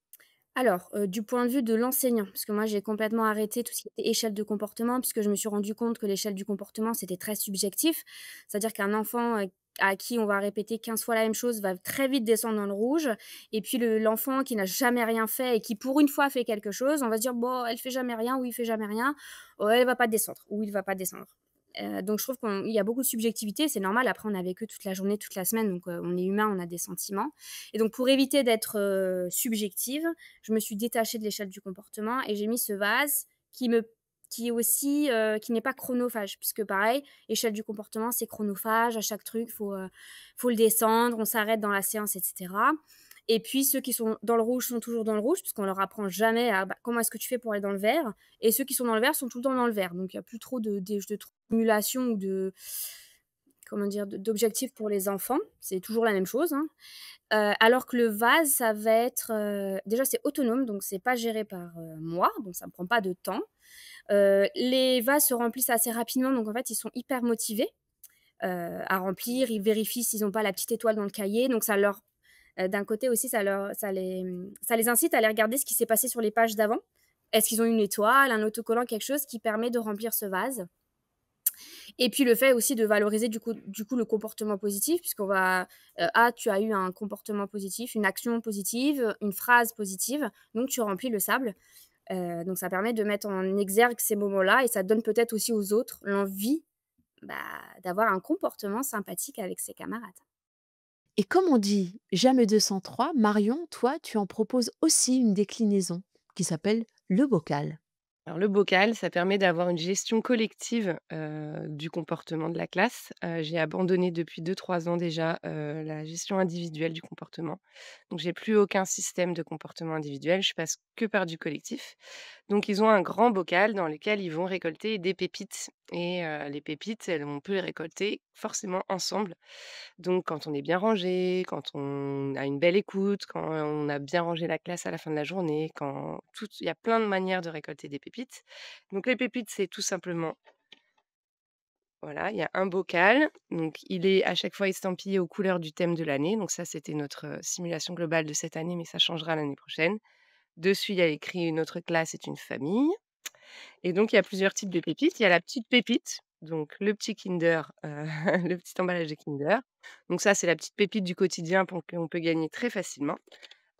Alors, du point de vue de l'enseignant, parce que moi j'ai complètement arrêté tout ce qui était échelle de comportement, puisque je me suis rendu compte que l'échelle du comportement, c'était très subjectif. C'est-à-dire qu'un enfant, à qui on va répéter 15 fois la même chose va très vite descendre dans le rouge et puis l'enfant qui n'a jamais rien fait et qui pour une fois fait quelque chose, on va se dire: «Bon, elle fait jamais rien» ou «Il fait jamais rien, oh, elle va pas descendre» ou «Il va pas descendre». Donc je trouve qu'il y a beaucoup de subjectivité, c'est normal. Après on a vécu toute la journée, toute la semaine, donc on est humain, on a des sentiments et donc pour éviter d'être, subjective, je me suis détachée de l'échelle du comportement et j'ai mis ce vase qui est aussi, qui n'est pas chronophage puisque pareil, échelle du comportement, c'est chronophage, à chaque truc, faut le descendre, on s'arrête dans la séance et cetera et puis ceux qui sont dans le rouge sont toujours dans le rouge puisqu'on leur apprend jamais à, bah, comment est-ce que tu fais pour aller dans le vert et ceux qui sont dans le vert sont tout le temps dans le vert. Donc il y a plus trop de stimulation ou de comment dire? D'objectifs pour les enfants, c'est toujours la même chose, hein. Alors que le vase, ça va être, déjà c'est autonome, donc c'est pas géré par, moi, donc ça me prend pas de temps. Les vases se remplissent assez rapidement, donc en fait, ils sont hyper motivés, à remplir. Ils vérifient s'ils ont pas la petite étoile dans le cahier, donc ça leur d'un côté aussi, ça les incite à aller regarder ce qui s'est passé sur les pages d'avant. Est-ce qu'ils ont une étoile, un autocollant, quelque chose qui permet de remplir ce vase? Et puis le fait aussi de valoriser du coup le comportement positif puisqu'on va, «Ah, tu as eu un comportement positif, une action positive, une phrase positive, donc tu remplis le sable». Donc ça permet de mettre en exergue ces moments-là et ça donne peut-être aussi aux autres l'envie, bah, d'avoir un comportement sympathique avec ses camarades. Et comme on dit jamais 203, Marion, toi, tu en proposes aussi une déclinaison qui s'appelle le bocal. Alors le bocal, ça permet d'avoir une gestion collective, du comportement de la classe. J'ai abandonné depuis 2-3 ans déjà, la gestion individuelle du comportement. Donc j'ai plus aucun système de comportement individuel, je passe que par du collectif. Donc ils ont un grand bocal dans lequel ils vont récolter des pépites et les pépites, on peut les récolter forcément ensemble. Donc quand on est bien rangé, quand on a une belle écoute, quand on a bien rangé la classe à la fin de la journée, quand tout il y a plein de manières de récolter des pépites. Donc les pépites, c'est tout simplement voilà, il y a un bocal, donc il est à chaque fois estampillé aux couleurs du thème de l'année. Donc ça, c'était notre, simulation globale de cette année, mais ça changera l'année prochaine. Dessus, il y a écrit: «Notre classe est une famille». Et donc il y a plusieurs types de pépites. Il y a la petite pépite, donc le petit Kinder, le petit emballage de Kinder. Donc ça, c'est la petite pépite du quotidien pour qu'on peut gagner très facilement.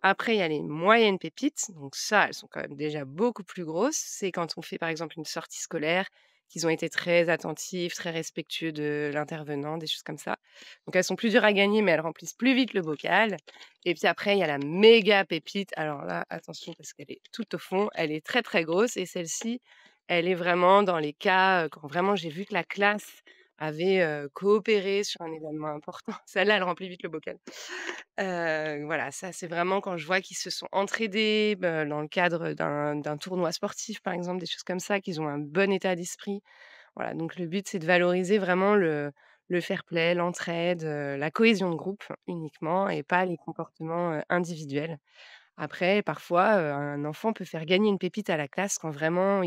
Après, il y a les moyennes pépites, donc ça, elles sont quand même déjà beaucoup plus grosses. C'est quand on fait, par exemple, une sortie scolaire, qu'ils ont été très attentifs, très respectueux de l'intervenant, des choses comme ça. Donc elles sont plus dures à gagner, mais elles remplissent plus vite le bocal. Et puis après, il y a la méga pépite. Alors là, attention parce qu'elle est tout au fond, elle est très, très grosse et celle-ci, elle est vraiment dans les cas, quand vraiment j'ai vu que la classe avait, coopéré sur un événement important. Celle-là, elle remplit vite le bocal. Voilà, ça, c'est vraiment quand je vois qu'ils se sont entraidés, dans le cadre d'un tournoi sportif, par exemple, des choses comme ça, qu'ils ont un bon état d'esprit. Voilà, donc le but, c'est de valoriser vraiment le fair-play, l'entraide, la cohésion de groupe uniquement et pas les comportements, individuels. Après, parfois, un enfant peut faire gagner une pépite à la classe quand vraiment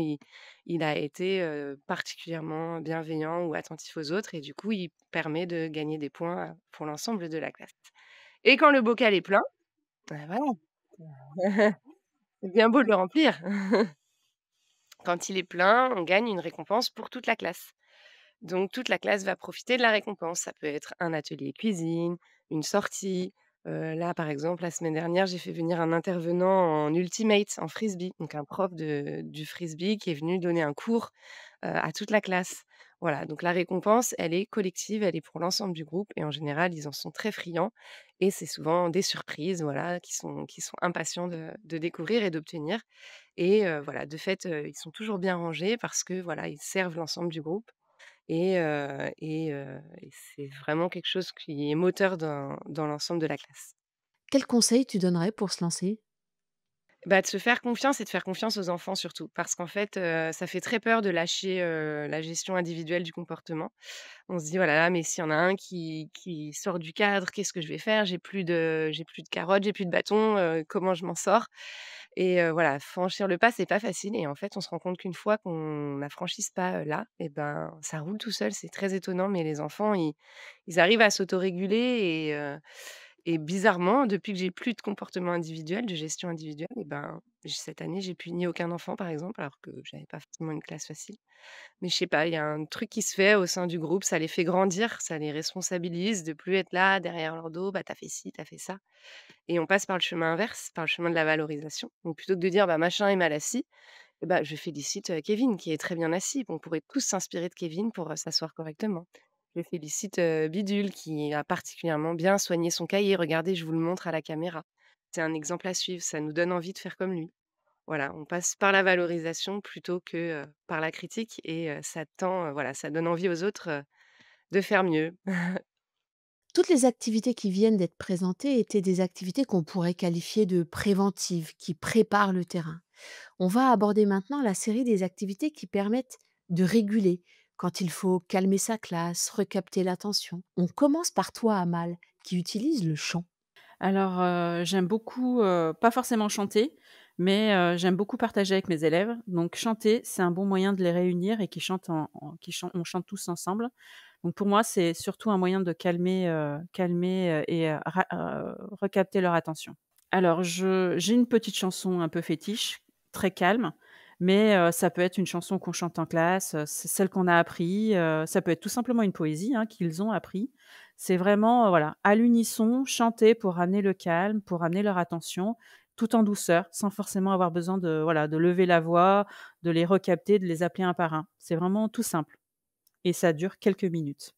il a été, particulièrement bienveillant ou attentif aux autres et du coup, il permet de gagner des points, pour l'ensemble de la classe. Et quand le bocal est plein, voilà, c'est bien beau de le remplir. Quand il est plein, on gagne une récompense pour toute la classe. Donc toute la classe va profiter de la récompense. Ça peut être un atelier cuisine, une sortie. Là, par exemple, la semaine dernière, j'ai fait venir un intervenant en ultimate, en frisbee, donc un prof du frisbee qui est venu donner un cours, à toute la classe. Voilà, donc la récompense, elle est collective, elle est pour l'ensemble du groupe et en général, ils en sont très friands et c'est souvent des surprises, voilà, qui sont impatients de découvrir et d'obtenir et voilà, de fait, ils sont toujours bien rangés parce que, voilà, ils servent l'ensemble du groupe et c'est vraiment quelque chose qui est moteur dans l'ensemble de la classe. Quel conseil tu donnerais pour se lancer? Bah, de se faire confiance et de faire confiance aux enfants surtout. Parce qu'en fait, ça fait très peur de lâcher, la gestion individuelle du comportement. On se dit: «Oh là là, mais s'il y en a un qui sort du cadre, qu'est-ce que je vais faire? J'ai plus de carottes, j'ai plus de bâton, comment je m'en sors?» Et voilà, franchir le pas, c'est pas facile et en fait, on se rend compte qu'une fois qu'on a franchi ce pas, là et ben, ça roule tout seul. C'est très étonnant, mais les enfants, ils arrivent à s'autoréguler et bizarrement, depuis que j'ai plus de comportement individuel, de gestion individuelle et ben, cette année, j'ai puni aucun enfant, par exemple, alors que j'avais pas forcément une classe facile. Mais je sais pas, il y a un truc qui se fait au sein du groupe, ça les fait grandir, ça les responsabilise de plus être là derrière leur dos: «Bah, tu as fait ci, tu as fait ça» et on passe par le chemin inverse, par le chemin de la valorisation. Donc plutôt que de dire: «Bah, machin est mal assis» et bah, je félicite, Kevin qui est très bien assis. On pourrait tous s'inspirer de Kevin pour, s'asseoir correctement. Je félicite, Bidule qui a particulièrement bien soigné son cahier. Regardez, je vous le montre à la caméra. C'est un exemple à suivre, ça nous donne envie de faire comme lui. Voilà, on passe par la valorisation plutôt que, par la critique et ça tend, voilà, ça donne envie aux autres, de faire mieux. Toutes les activités qui viennent d'être présentées étaient des activités qu'on pourrait qualifier de préventives, qui préparent le terrain. On va aborder maintenant la série des activités qui permettent de réguler quand il faut calmer sa classe, recapter l'attention. On commence par toi, Amal, qui utilise le chant. Alors, j'aime beaucoup, pas forcément chanter, mais j'aime beaucoup partager avec mes élèves. Donc chanter, c'est un bon moyen de les réunir et qu'ils chantent on chante tous ensemble. Donc pour moi, c'est surtout un moyen de calmer, et recapter leur attention. Alors j'ai une petite chanson un peu fétiche, très calme, mais ça peut être une chanson qu'on chante en classe, c'est celle qu'on a appris, ça peut être tout simplement une poésie, hein, qu'ils ont appris. C'est vraiment, voilà, à l'unisson, chanter pour ramener le calme, pour ramener leur attention, tout en douceur, sans forcément avoir besoin de, voilà, de lever la voix, de les recapter, de les appeler un par un. C'est vraiment tout simple et ça dure quelques minutes.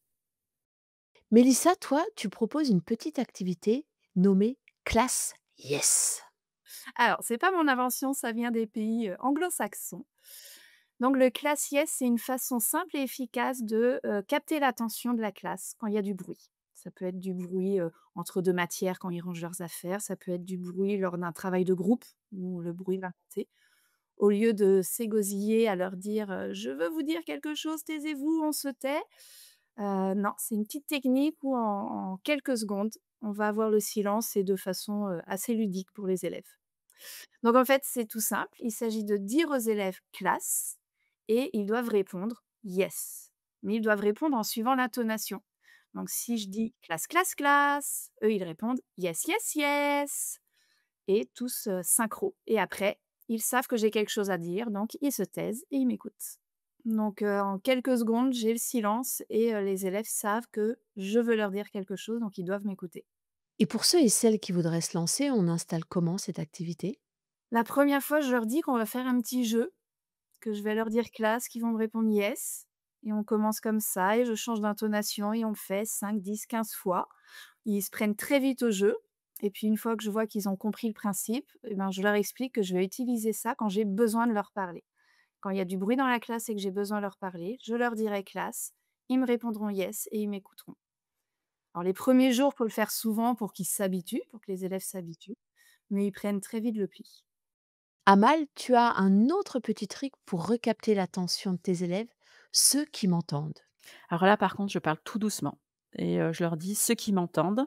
Mélissa, toi, tu proposes une petite activité nommée Classe Yes. Alors, c'est pas mon invention, ça vient des pays, anglo-saxons. Donc le class yes, c'est une façon simple et efficace de, capter l'attention de la classe quand il y a du bruit. Ça peut être du bruit, entre 2 matières quand ils rangent leurs affaires, ça peut être du bruit lors d'un travail de groupe où le bruit va compter. Au lieu de s'égosiller à leur dire, «Je veux vous dire quelque chose, taisez-vous, on se tait». Non, c'est une petite technique où en quelques secondes, on va avoir le silence et de façon, assez ludique pour les élèves. Donc en fait, c'est tout simple. Il s'agit de dire aux élèves classe et ils doivent répondre yes. Mais ils doivent répondre en suivant l'intonation. Donc si je dis classe, classe, classe, eux ils répondent yes, yes, yes et tous synchro. Et après, ils savent que j'ai quelque chose à dire, donc ils se taisent et ils m'écoutent. Donc en quelques secondes, j'ai le silence et les élèves savent que je veux leur dire quelque chose, donc ils doivent m'écouter. Et pour ceux et celles qui voudraient se lancer, on installe comment cette activité? La première fois, je leur dis qu'on va faire un petit jeu, que je vais leur dire classe, qu'ils vont me répondre yes. Et on commence comme ça, et je change d'intonation, et on le fait 5, 10, 15 fois. Ils se prennent très vite au jeu. Et puis une fois que je vois qu'ils ont compris le principe, eh ben, je leur explique que je vais utiliser ça quand j'ai besoin de leur parler. Quand il y a du bruit dans la classe et que j'ai besoin de leur parler, je leur dirai classe, ils me répondront yes et ils m'écouteront. Alors les premiers jours, il faut le faire souvent pour qu'ils s'habituent, pour que les élèves s'habituent, mais ils prennent très vite le pli. Amal, tu as un autre petit truc pour recapter l'attention de tes élèves, ceux qui m'entendent. Alors là, par contre, je parle tout doucement et je leur dis: «Ceux qui m'entendent»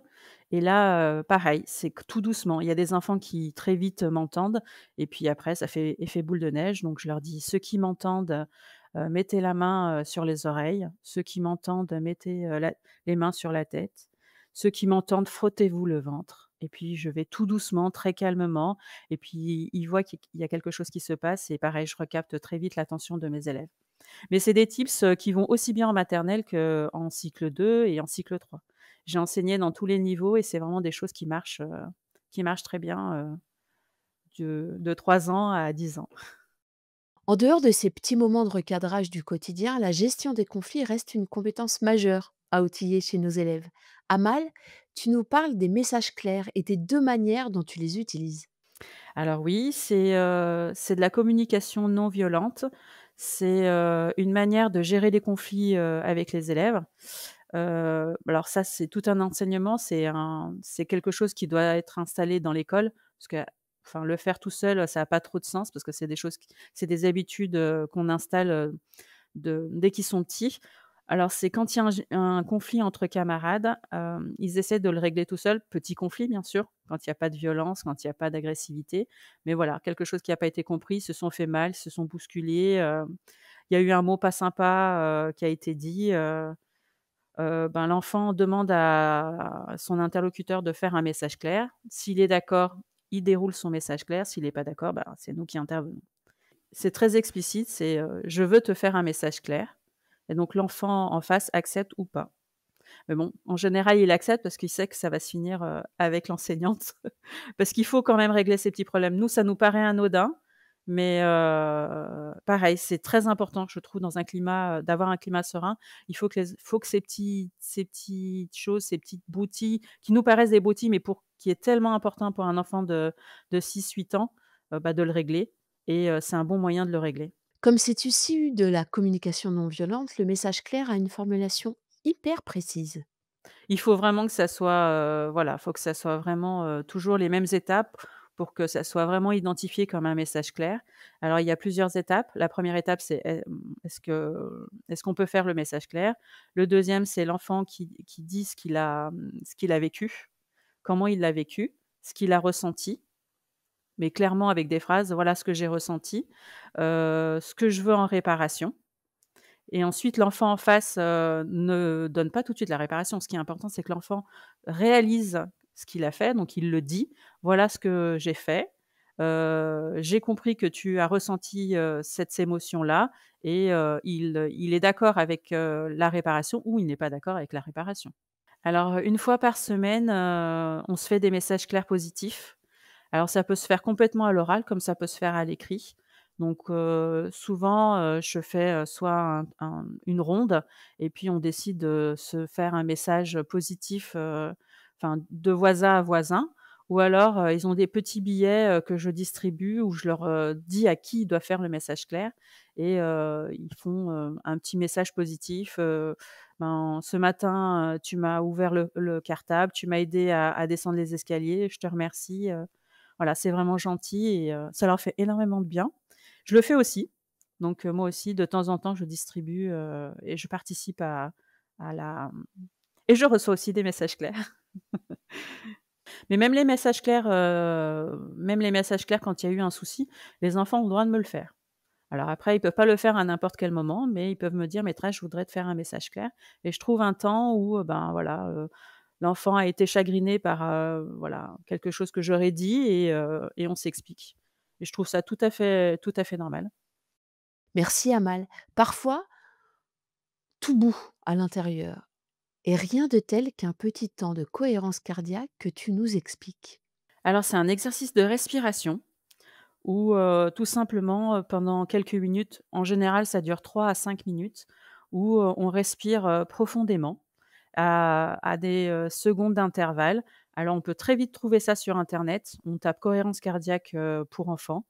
et là, pareil, c'est que tout doucement. Il y a des enfants qui très vite, m'entendent et puis après ça fait effet boule de neige, donc je leur dis: «Ceux qui m'entendent, mettez la main, sur les oreilles. Ceux qui m'entendent, mettez, la les mains sur la tête. Ceux qui m'entendent, frottez-vous le ventre» et puis je vais tout doucement, très calmement et puis ils voient qu'il y a quelque chose qui se passe et pareil, je recapte très vite l'attention de mes élèves. Mais c'est des tips, qui vont aussi bien en maternelle qu'en cycle 2 et en cycle 3. J'ai enseigné dans tous les niveaux et c'est vraiment des choses qui marchent très bien, de 3 ans à 10 ans. En dehors de ces petits moments de recadrage du quotidien, la gestion des conflits reste une compétence majeure à outiller chez nos élèves. Amal, tu nous parles des messages clairs et des deux manières dont tu les utilises. Alors oui, c'est de la communication non violente. C'est, une manière de gérer les conflits, avec les élèves. Alors ça, c'est tout un enseignement, c'est quelque chose qui doit être installé dans l'école parce que enfin, le faire tout seul, ça a pas trop de sens parce que c'est des habitudes, qu'on installe, dès qu'ils sont petits. Alors c'est quand il y a un conflit entre camarades, ils essaient de le régler tout seuls. Petit conflit bien sûr, quand il y a pas de violence, quand il y a pas d'agressivité. Mais voilà, quelque chose qui a pas été compris, ils se sont fait mal, ils se sont bousculés, il y a eu un mot pas sympa, qui a été dit, ben, l'enfant demande à son interlocuteur de faire un message clair. S'il est d'accord, il déroule son message clair. S'il est pas d'accord, ben, c'est nous qui intervenons. C'est très explicite, c'est, «Je veux te faire un message clair» et donc l'enfant en face accepte ou pas. Mais bon, en général, il accepte parce qu'il sait que ça va se finir, avec l'enseignante. Parce qu'il faut quand même régler ces petits problèmes. Nous, ça nous paraît anodin, mais pareil, c'est très important, je trouve, dans un climat, d'avoir un climat serein. Il faut que ces petites choses, ces petites broutilles qui nous paraissent des broutilles, mais qui est tellement important pour un enfant de 6-8 ans, bah, de le régler et c'est un bon moyen de le régler. Comme c'est issu de la communication non violente, le message clair a une formulation hyper précise. Il faut vraiment que ça soit, voilà, faut que ça soit vraiment, toujours les mêmes étapes pour que ça soit vraiment identifié comme un message clair. Alors il y a plusieurs étapes. La première étape, c'est, est-ce qu'on peut faire le message clair? Le deuxième, c'est l'enfant qui dit ce qu'il a vécu, comment il l'a vécu, ce qu'il a ressenti, mais clairement avec des phrases: «Voilà ce que j'ai ressenti, ce que je veux en réparation». Et ensuite, l'enfant en face, ne donne pas tout de suite la réparation. Ce qui est important, c'est que l'enfant réalise ce qu'il a fait, donc il le dit: «Voilà ce que j'ai fait, j'ai compris que tu as ressenti, cette émotion-là» et il est d'accord avec, la réparation ou il n'est pas d'accord avec la réparation. Alors, 1 fois par semaine, on se fait des messages clairs positifs. Alors ça peut se faire complètement à l'oral comme ça peut se faire à l'écrit. Donc souvent, je fais, soit une ronde et puis on décide de se faire un message positif, enfin de voisin à voisin ou alors, ils ont des petits billets, que je distribue où je leur, dis à qui ils doivent faire le message clair et ils font, un petit message positif, ben: «Ce matin, tu m'as ouvert le cartable, tu m'as aidé à descendre les escaliers, je te remercie», voilà, c'est vraiment gentil et ça leur fait énormément de bien. Je le fais aussi, donc moi aussi de temps en temps je distribue, et je participe à la et je reçois aussi des messages clairs. Mais même les messages clairs quand il y a eu un souci, les enfants ont le droit de me le faire. Alors après, ils peuvent pas le faire à n'importe quel moment, mais ils peuvent me dire: «Maîtresse, je voudrais te faire un message clair» et je trouve un temps où, ben, voilà, l'enfant a été chagriné par, voilà, quelque chose que j'aurais dit et on s'explique et je trouve ça tout à fait normal. Merci Amal. Parfois, tout bout à l'intérieur et rien de tel qu'un petit temps de cohérence cardiaque que tu nous expliques. Alors c'est un exercice de respiration où, tout simplement, pendant quelques minutes, en général ça dure 3 à 5 minutes, où, on respire, profondément à des, secondes d'intervalle. Alors on peut très vite trouver ça sur internet. On tape cohérence cardiaque, pour enfants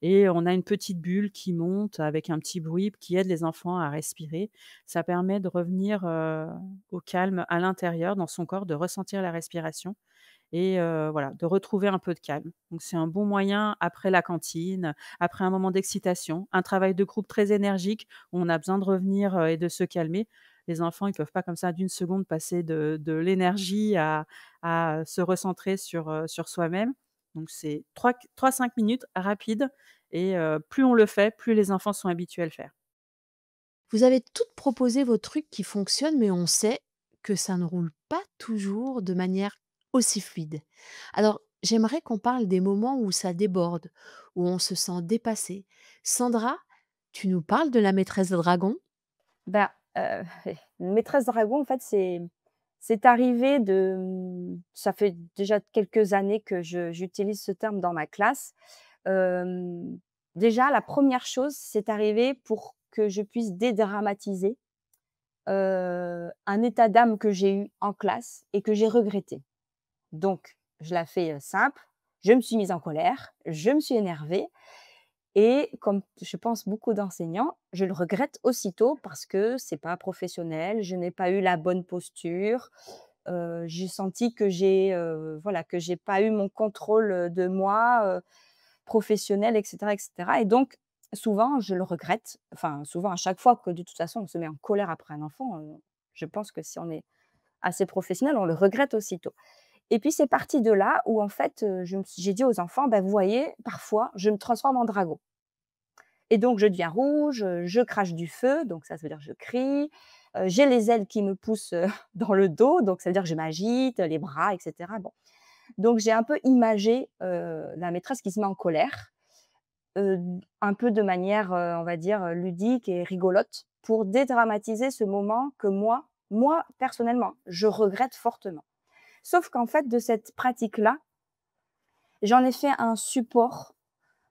et on a une petite bulle qui monte avec un petit bruit qui aide les enfants à respirer. Ça permet de revenir, au calme à l'intérieur dans son corps, de ressentir la respiration et voilà, de retrouver un peu de calme. Donc c'est un bon moyen après la cantine, après un moment d'excitation, un travail de groupe très énergique où on a besoin de revenir, et de se calmer. Les enfants, ils peuvent pas comme ça d'une seconde passer de l'énergie à se recentrer sur soi-même. Donc c'est 3-5 minutes rapide et plus on le fait, plus les enfants sont habitués à le faire. Vous avez toutes proposé vos trucs qui fonctionnent, mais on sait que ça ne roule pas toujours de manière aussi fluide. Alors, j'aimerais qu'on parle des moments où ça déborde, où on se sent dépassé. Sandra, tu nous parles de la maîtresse dragon? Bah, maîtresse dragon, en fait, c'est arrivé ça fait déjà quelques années que j'utilise ce terme dans ma classe. Hem, Déjà, la première chose, c'est arrivé pour que je puisse dédramatiser, un état d'âme que j'ai eu en classe et que j'ai regretté. Donc, je la fais, simple, je me suis mise en colère, je me suis énervée et comme je pense beaucoup d'enseignants, je le regrette aussitôt parce que c'est pas professionnel, je n'ai pas eu la bonne posture, j'ai senti que voilà, que j'ai pas eu mon contrôle, de moi, professionnel et cetera et donc souvent je le regrette. Enfin souvent, à chaque fois que de toute façon on se met en colère après un enfant, je pense que si on est assez professionnel, on le regrette aussitôt et puis c'est parti de là où en fait, j'ai dit aux enfants: «Bah, vous voyez, parfois je me transforme en dragon et donc je deviens rouge, je crache du feu», donc ça veut dire je crie, j'ai les ailes qui me poussent, dans le dos, donc ça veut dire que je m'agite, les bras et cetera. Bon, donc j'ai un peu imagé, la maîtresse qui se met en colère, un peu de manière, on va dire, ludique et rigolote pour dédramatiser ce moment que moi personnellement, je regrette fortement. Sauf qu'en fait, de cette pratique-là, j'en ai fait un support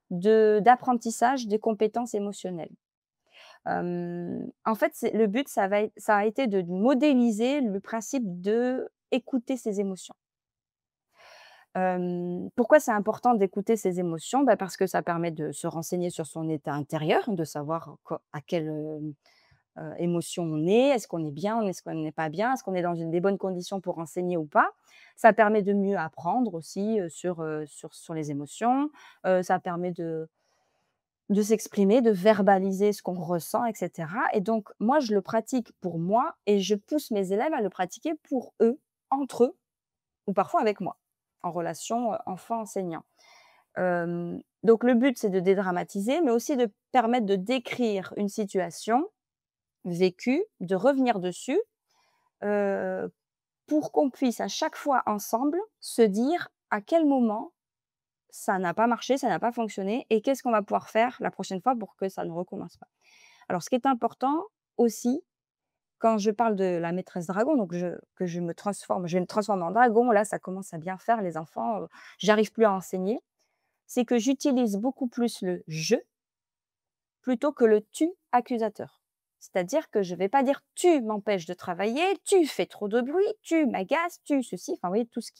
d'apprentissage des compétences émotionnelles. En fait, le but, ça a été de modéliser le principe de écouter ses émotions. Pourquoi c'est important d'écouter ses émotions? Bah, parce que ça permet de se renseigner sur son état intérieur, de savoir à quelle, émotion on est. Est-ce qu'on est bien? Est-ce qu'on n'est pas bien? Est-ce qu'on est dans des bonnes conditions pour renseigner ou pas? Ça permet de mieux apprendre aussi, sur les émotions. Ça permet de s'exprimer, de verbaliser ce qu'on ressent et cetera et donc moi, je le pratique pour moi et je pousse mes élèves à le pratiquer pour eux, entre eux ou parfois avec moi, en relation, enfant-enseignant. Donc le but, c'est de dédramatiser, mais aussi de permettre de décrire une situation vécue, de revenir dessus, heu, pour qu'on puisse à chaque fois ensemble se dire à quel moment ça n'a pas marché, ça n'a pas fonctionné et qu'est-ce qu'on va pouvoir faire la prochaine fois pour que ça ne recommence pas. Alors ce qui est important aussi, quand je parle de la maîtresse dragon, donc je vais me transformer en dragon, là ça commence à bien faire les enfants, j'arrive plus à enseigner, c'est que j'utilise beaucoup plus le «je» plutôt que le «tu» accusateur. C'est-à-dire que je ne vais pas dire: «Tu m'empêches de travailler, tu fais trop de bruit, tu m'agaces, tu ceci», enfin vous voyez tout ce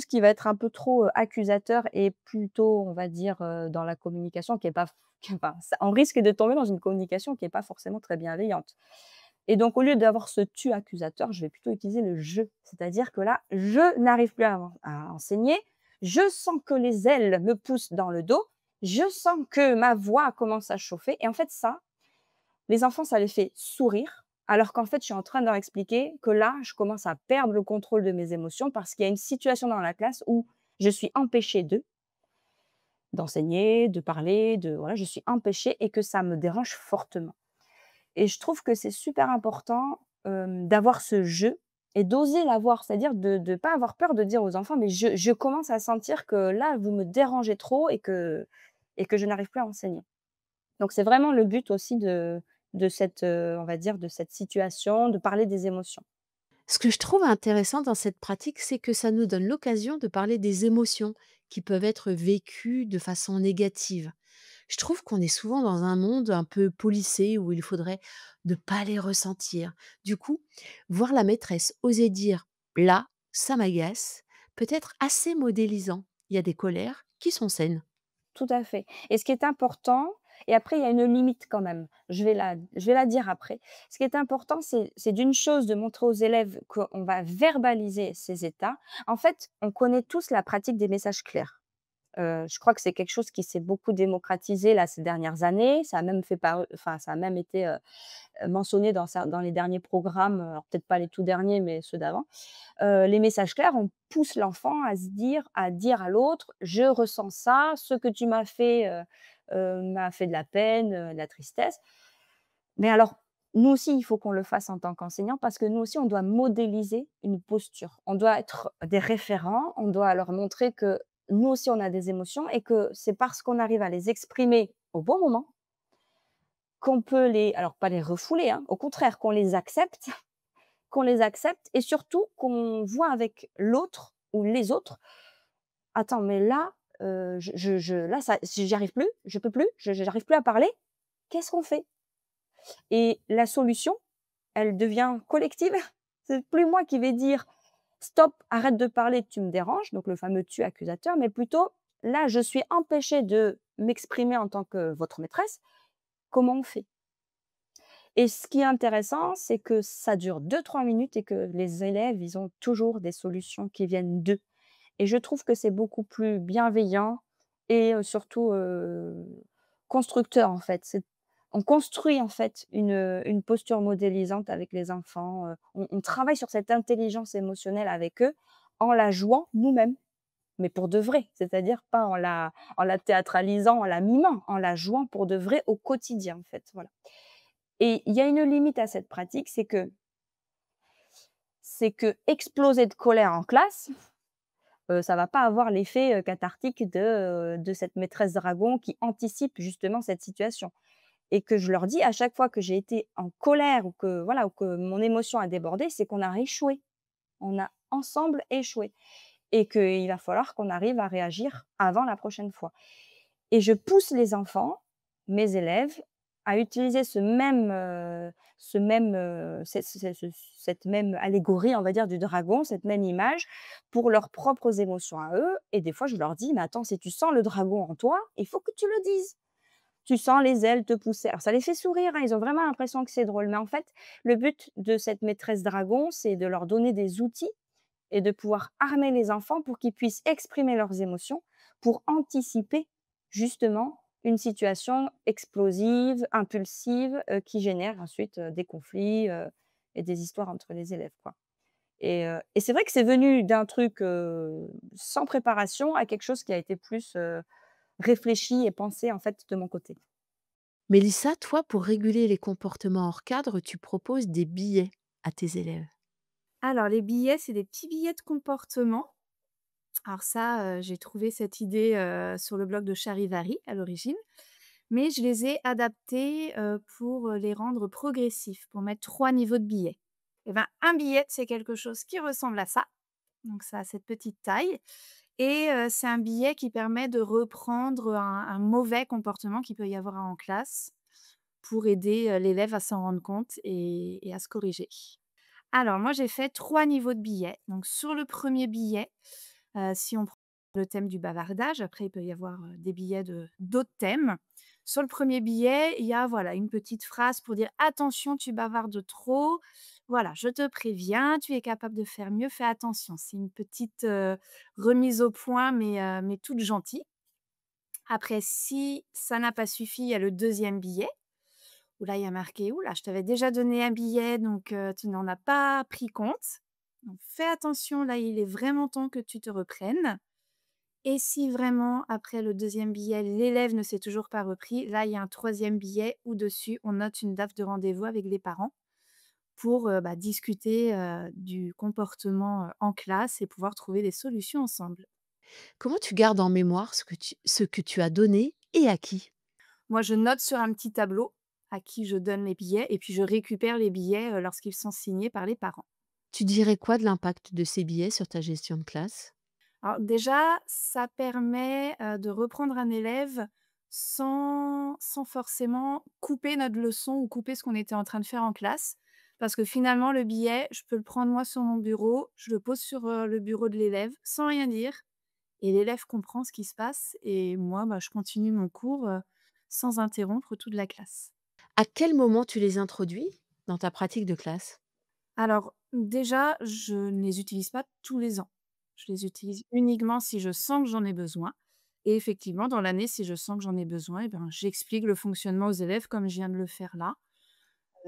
qui va être un peu trop, accusateur et plutôt, on va dire, dans la communication qui est pas f qui est pas ça on risque de tomber dans une communication qui est pas forcément très bienveillante et donc au lieu d'avoir ce «tu» accusateur, je vais plutôt utiliser le «je». C'est-à-dire que là, je n'arrive plus à enseigner, je sens que les ailes me poussent dans le dos, je sens que ma voix commence à chauffer et en fait ça, les enfants, ça les fait sourire, alors qu'en fait, je suis en train de leur expliquer que là, je commence à perdre le contrôle de mes émotions parce qu'il y a une situation dans la classe où je suis empêchée d'enseigner, de parler, voilà, je suis empêchée et que ça me dérange fortement. Et je trouve que c'est super important, d'avoir ce jeu et d'oser l'avoir. C'est-à-dire de ne pas avoir peur de dire aux enfants: «Mais je commence à sentir que là, vous me dérangez trop et que je n'arrive plus à enseigner». Donc c'est vraiment le but aussi de cette, on va dire, de cette situation, de parler des émotions. Ce que je trouve intéressant dans cette pratique, c'est que ça nous donne l'occasion de parler des émotions qui peuvent être vécues de façon négative. Je trouve qu'on est souvent dans un monde un peu policé où il faudrait ne pas les ressentir. Du coup, voir la maîtresse oser dire là, ça m'agace, peut être assez modélisant. Il y a des colères qui sont saines. Tout à fait et ce qui est important et après il y a une limite quand même, je vais la dire après. Ce qui est important, c'est d'une chose de montrer aux élèves qu'on va verbaliser ces états. En fait, on connaît tous la pratique des messages clairs. Je crois que c'est quelque chose qui s'est beaucoup démocratisé là ces dernières années. Ça a même ça a même été, mentionné dans les derniers programmes, alors peut-être pas les tout derniers, mais ceux d'avant. Les messages clairs, on pousse l'enfant à dire à l'autre: «Je ressens ça, ce que tu m'as fait, m'a fait de la peine, de la tristesse». Mais alors, nous aussi, il faut qu'on le fasse en tant qu'enseignant parce que nous aussi, on doit modéliser une posture. On doit être des référents, on doit leur montrer que nous aussi, on a des émotions et que c'est parce qu'on arrive à les exprimer au bon moment qu'on peut alors pas les refouler, hein, au contraire, qu'on les accepte et surtout qu'on voit avec l'autre ou les autres: «Attends, mais là, là, ça j'y arrive plus, je peux plus, j'arrive plus à parler, qu'est-ce qu'on fait?» Et la solution, elle devient collective. C'est plus moi qui vais dire: «Stop, arrête de parler, tu me déranges», donc le fameux «tu» accusateur, mais plutôt: «Là, je suis empêchée de m'exprimer en tant que votre maîtresse, comment on fait?» Et ce qui est intéressant, c'est que ça dure 2-3 minutes et que les élèves, ils ont toujours des solutions qui viennent d'eux. Et je trouve que c'est beaucoup plus bienveillant et surtout, constructeur, en fait. On construit, en fait, une posture modélisante avec les enfants, on travaille sur cette intelligence émotionnelle avec eux en la jouant nous-mêmes, mais pour de vrai. C'est-à-dire pas en la théâtralisant, en la mimant, en la jouant pour de vrai au quotidien, en fait, voilà. Et il y a une limite à cette pratique, c'est que exploser de colère en classe, ça va pas avoir l'effet, cathartique de cette maîtresse dragon qui anticipe justement cette situation. Et que je leur dis à chaque fois que j'ai été en colère ou que voilà, ou que mon émotion a débordé, c'est qu'on a échoué. On a ensemble échoué et qu'il va falloir qu'on arrive à réagir avant la prochaine fois. Et je pousse les enfants, mes élèves, à utiliser cette même allégorie, on va dire, du dragon, cette même image, pour leurs propres émotions à eux. Et des fois, je leur dis: «Mais attends, si tu sens le dragon en toi, il faut que tu le dises. Tu sens les ailes te pousser». Alors ça les fait sourire, hein, ils ont vraiment l'impression que c'est drôle. Mais en fait, le but de cette maîtresse dragon, c'est de leur donner des outils et de pouvoir armer les enfants pour qu'ils puissent exprimer leurs émotions, pour anticiper justement une situation explosive, impulsive, qui génère ensuite, des conflits, et des histoires entre les élèves, quoi. Et c'est vrai que c'est venu d'un truc, sans préparation à quelque chose qui a été plus, réfléchi et pensé, en fait, de mon côté. Mélissa, toi, pour réguler les comportements hors cadre, tu proposes des billets à tes élèves. Alors les billets, c'est des petits billets de comportement. Alors ça, j'ai trouvé cette idée, sur le blog de Charivari à l'origine, mais je les ai adaptés, pour, les rendre progressifs, pour mettre 3 niveaux de billets. Et ben, un billet, c'est quelque chose qui ressemble à ça, donc ça a cette petite taille et c'est un billet qui permet de reprendre un mauvais comportement qu'il peut y avoir en classe pour aider, l'élève à s'en rendre compte et à se corriger. Alors moi, j'ai fait 3 niveaux de billets. Donc sur le premier billet, si on prend le thème du bavardage, après il peut y avoir, des billets de d'autres thèmes. Sur le premier billet, il y a voilà une petite phrase pour dire: «Attention, tu bavardes trop. Voilà, je te préviens, tu es capable de faire mieux, fais attention». C'est une petite, remise au point mais toute gentille. Après si ça n'a pas suffi, il y a le deuxième billet où là, il y a marqué: «Ouh là, je t'avais déjà donné un billet donc tu n'en as pas pris compte. Donc fais attention, là, il est vraiment temps que tu te reprennes». Et si vraiment, après le deuxième billet, l'élève ne s'est toujours pas repris, là, il y a un troisième billet où dessus, on note une date de rendez-vous avec les parents pour, bah, discuter, du comportement, en classe et pouvoir trouver des solutions ensemble. Comment tu gardes en mémoire ce que tu as donné et à qui? Moi, je note sur un petit tableau à qui je donne les billets et puis je récupère les billets, lorsqu'ils sont signés par les parents. Tu dirais quoi de l'impact de ces billets sur ta gestion de classe? Alors déjà, ça permet, de reprendre un élève sans forcément couper notre leçon ou couper ce qu'on était en train de faire en classe. Parce que finalement, le billet, je peux le prendre moi sur mon bureau, je le pose sur, le bureau de l'élève sans rien dire et l'élève comprend ce qui se passe et moi, bah, je continue mon cours, sans interrompre toute la classe. À quel moment tu les introduis dans ta pratique de classe? Alors déjà, je ne les utilise pas tous les ans. Je les utilise uniquement si je sens que j'en ai besoin et effectivement, dans l'année, si je sens que j'en ai besoin et ben, j'explique le fonctionnement aux élèves comme je viens de le faire là,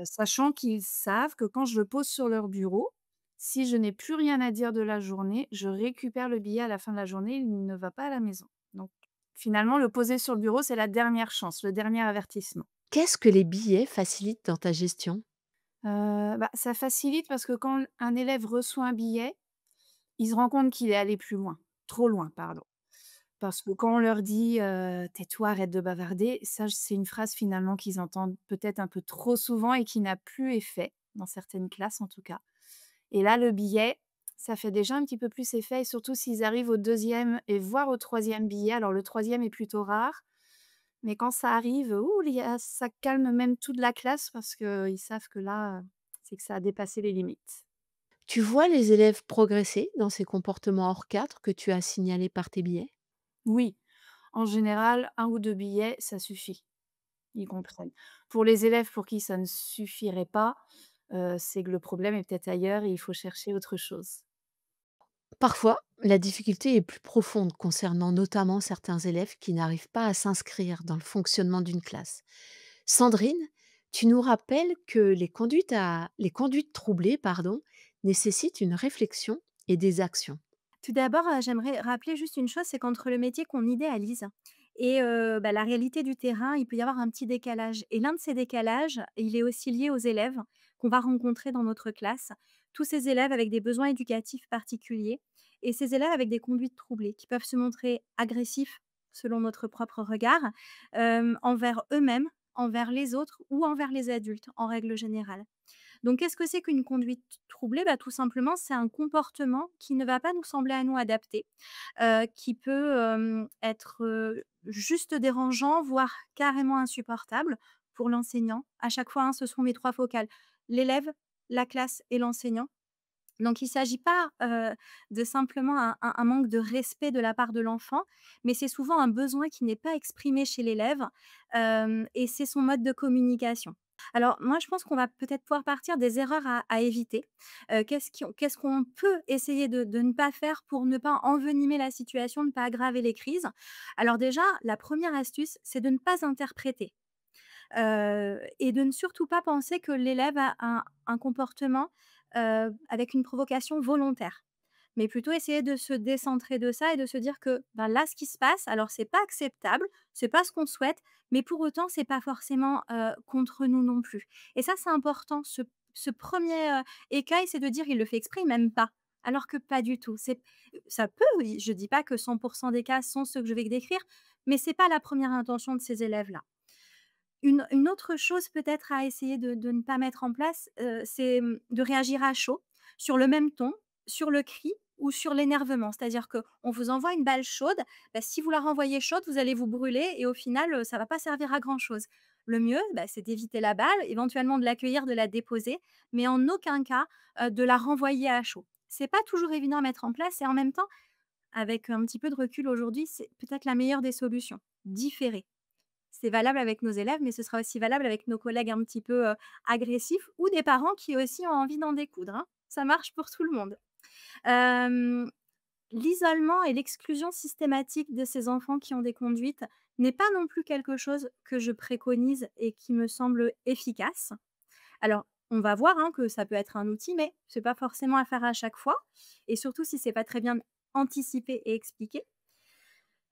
sachant qu'ils savent que quand je le pose sur leur bureau, si je n'ai plus rien à dire de la journée, je récupère le billet à la fin de la journée, il ne va pas à la maison. Donc finalement, le poser sur le bureau, c'est la dernière chance, le dernier avertissement. Qu'est-ce que les billets facilitent dans ta gestion? Bah, ça facilite parce que quand un élève reçoit un billet, il se rend compte qu'il est allé plus loin, trop loin, pardon. Parce que quand on leur dit, «Tais-toi, arrête de bavarder», ça, c'est une phrase finalement qu'ils entendent peut-être un peu trop souvent et qui n'a plus effet, dans certaines classes en tout cas. Et là, le billet, ça fait déjà un petit peu plus effet et surtout s'ils arrivent au deuxième et voire au troisième billet. Alors le troisième est plutôt rare, mais quand ça arrive, ouh, il y a ça calme même toute la classe parce qu'ils savent que là, c'est que ça a dépassé les limites. Tu vois les élèves progresser dans ces comportements hors cadre que tu as signalés par tes billets? Oui, en général, un ou 2 billets, ça suffit. ils comprennent. Pour les élèves pour qui ça ne suffirait pas, c'est que le problème est peut-être ailleurs et il faut chercher autre chose. Parfois, la difficulté est plus profonde concernant notamment certains élèves qui n'arrivent pas à s'inscrire dans le fonctionnement d'une classe. Sandrine, tu nous rappelles que les conduites troublées, pardon, nécessitent une réflexion et des actions. Tout d'abord, j'aimerais rappeler juste une chose, c'est qu'entre le métier qu'on idéalise et la réalité du terrain, il peut y avoir un petit décalage et l'un de ces décalages, il est aussi lié aux élèves qu'on va rencontrer dans notre classe. Tous ces élèves avec des besoins éducatifs particuliers et ces élèves avec des conduites troublées qui peuvent se montrer agressifs, selon notre propre regard, envers eux-mêmes, envers les autres ou envers les adultes, en règle générale. Donc, qu'est-ce que c'est qu'une conduite troublée? Bah, tout simplement, c'est un comportement qui ne va pas nous sembler à nous adapté, qui peut, être, juste dérangeant, voire carrément insupportable pour l'enseignant. À chaque fois, hein, ce sont mes 3 focales: l'élève, la classe et l'enseignant. Donc il ne s'agit pas, de simplement un manque de respect de la part de l'enfant, mais c'est souvent un besoin qui n'est pas exprimé chez l'élève, et c'est son mode de communication. Alors moi, je pense qu'on va peut-être pouvoir partir des erreurs à éviter. Qu'est-ce qu'on peut essayer de ne pas faire pour ne pas envenimer la situation, ne pas aggraver les crises? Alors déjà, la première astuce, c'est de ne pas interpréter, et de ne surtout pas penser que l'élève a un comportement, avec une provocation volontaire. Mais plutôt essayer de se décentrer de ça et de se dire que, ben, là, ce qui se passe, alors c'est pas acceptable, c'est pas ce qu'on souhaite, mais pour autant, c'est pas forcément, contre nous non plus. Et ça, c'est important. Ce 1er, écueil, c'est de dire: «Il le fait exprès, il m'aime pas». Alors que pas du tout. Ça peut, oui, je dis pas que 100 des cas sont ceux que je vais décrire, mais c'est pas la première intention de ces élèves-là. Une autre chose peut-être à essayer de ne pas mettre en place, c'est, de réagir à chaud, sur le même ton, sur le cri ou sur l'énervement. C'est-à-dire qu'on vous envoie une balle chaude, bah, si vous la renvoyez chaude, vous allez vous brûler et au final, ça va pas servir à grand chose. Le mieux, bah, c'est d'éviter la balle, éventuellement de l'accueillir, de la déposer, mais en aucun cas, de la renvoyer à chaud. C'est pas toujours évident à mettre en place et en même temps, avec un petit peu de recul aujourd'hui, c'est peut-être la meilleure des solutions. Différer. C'est valable avec nos élèves, mais ce sera aussi valable avec nos collègues un petit peu, agressifs ou des parents qui aussi ont envie d'en découdre, hein. Ça marche pour tout le monde. Hem, L'isolement et l'exclusion systématique de ces enfants qui ont des conduites n'est pas non plus quelque chose que je préconise et qui me semble efficace. Alors, on va voir, hein, que ça peut être un outil, mais c'est pas forcément à faire à chaque fois et surtout si c'est pas très bien anticipé et expliqué.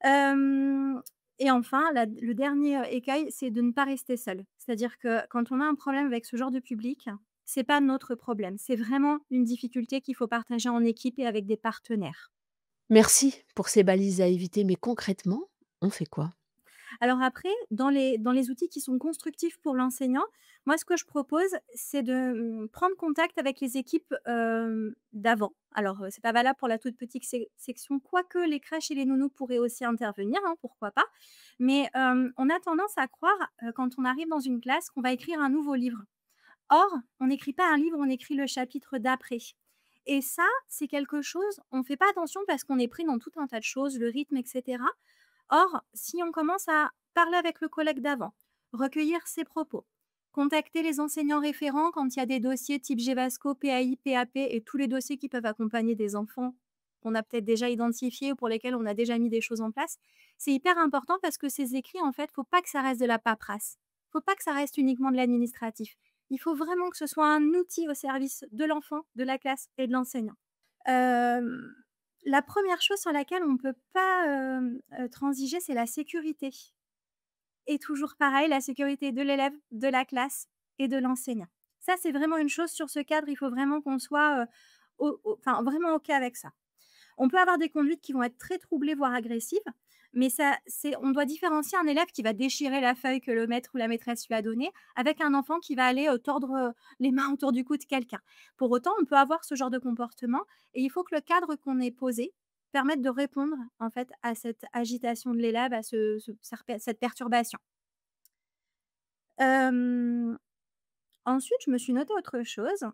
Hem Et enfin, le dernier, écueil, c'est de ne pas rester seul. C'est-à-dire que quand on a un problème avec ce genre de public, c'est pas notre problème. C'est vraiment une difficulté qu'il faut partager en équipe et avec des partenaires. Merci pour ces balises à éviter, mais concrètement, on fait quoi? Alors après, dans les outils qui sont constructifs pour l'enseignant, moi ce que je propose, c'est de, prendre contact avec les équipes, d'avant. Alors, c'est pas valable pour la toute petite section, quoique les crèches et les nounous pourraient aussi intervenir, hein, pourquoi pas. Mais, on a tendance à croire, quand on arrive dans une classe, qu'on va écrire un nouveau livre. Or, on n'écrit pas un livre, on écrit le chapitre d'après. Et ça, c'est quelque chose, on ne fait pas attention parce qu'on est pris dans tout un tas de choses, le rythme, etc. Or, si on commence à parler avec le collègue d'avant, recueillir ses propos, contacter les enseignants référents quand il y a des dossiers type GEVASCO, PAI, PAP et tous les dossiers qui peuvent accompagner des enfants qu'on a peut-être déjà identifiés ou pour lesquels on a déjà mis des choses en place, c'est hyper important parce que ces écrits, en fait, faut pas que ça reste de la paperasse. Faut pas que ça reste uniquement de l'administratif. Il faut vraiment que ce soit un outil au service de l'enfant, de la classe et de l'enseignant. Hem, la première chose sur laquelle on ne peut pas, transiger, c'est la sécurité et toujours pareil, la sécurité de l'élève, de la classe et de l'enseignant. Ça, c'est vraiment une chose sur ce cadre, il faut vraiment qu'on soit, enfin, vraiment OK avec ça. On peut avoir des conduites qui vont être très troublées, voire agressives, mais on doit différencier un élève qui va déchirer la feuille que le maître ou la maîtresse lui a donnée, avec un enfant qui va aller, tordre, les mains autour du cou de quelqu'un. Pour autant, on peut avoir ce genre de comportement et il faut que le cadre qu'on ait posé permette de répondre, en fait, à cette agitation de l'élève, à cette perturbation. Hem, Ensuite, je me suis noté autre chose.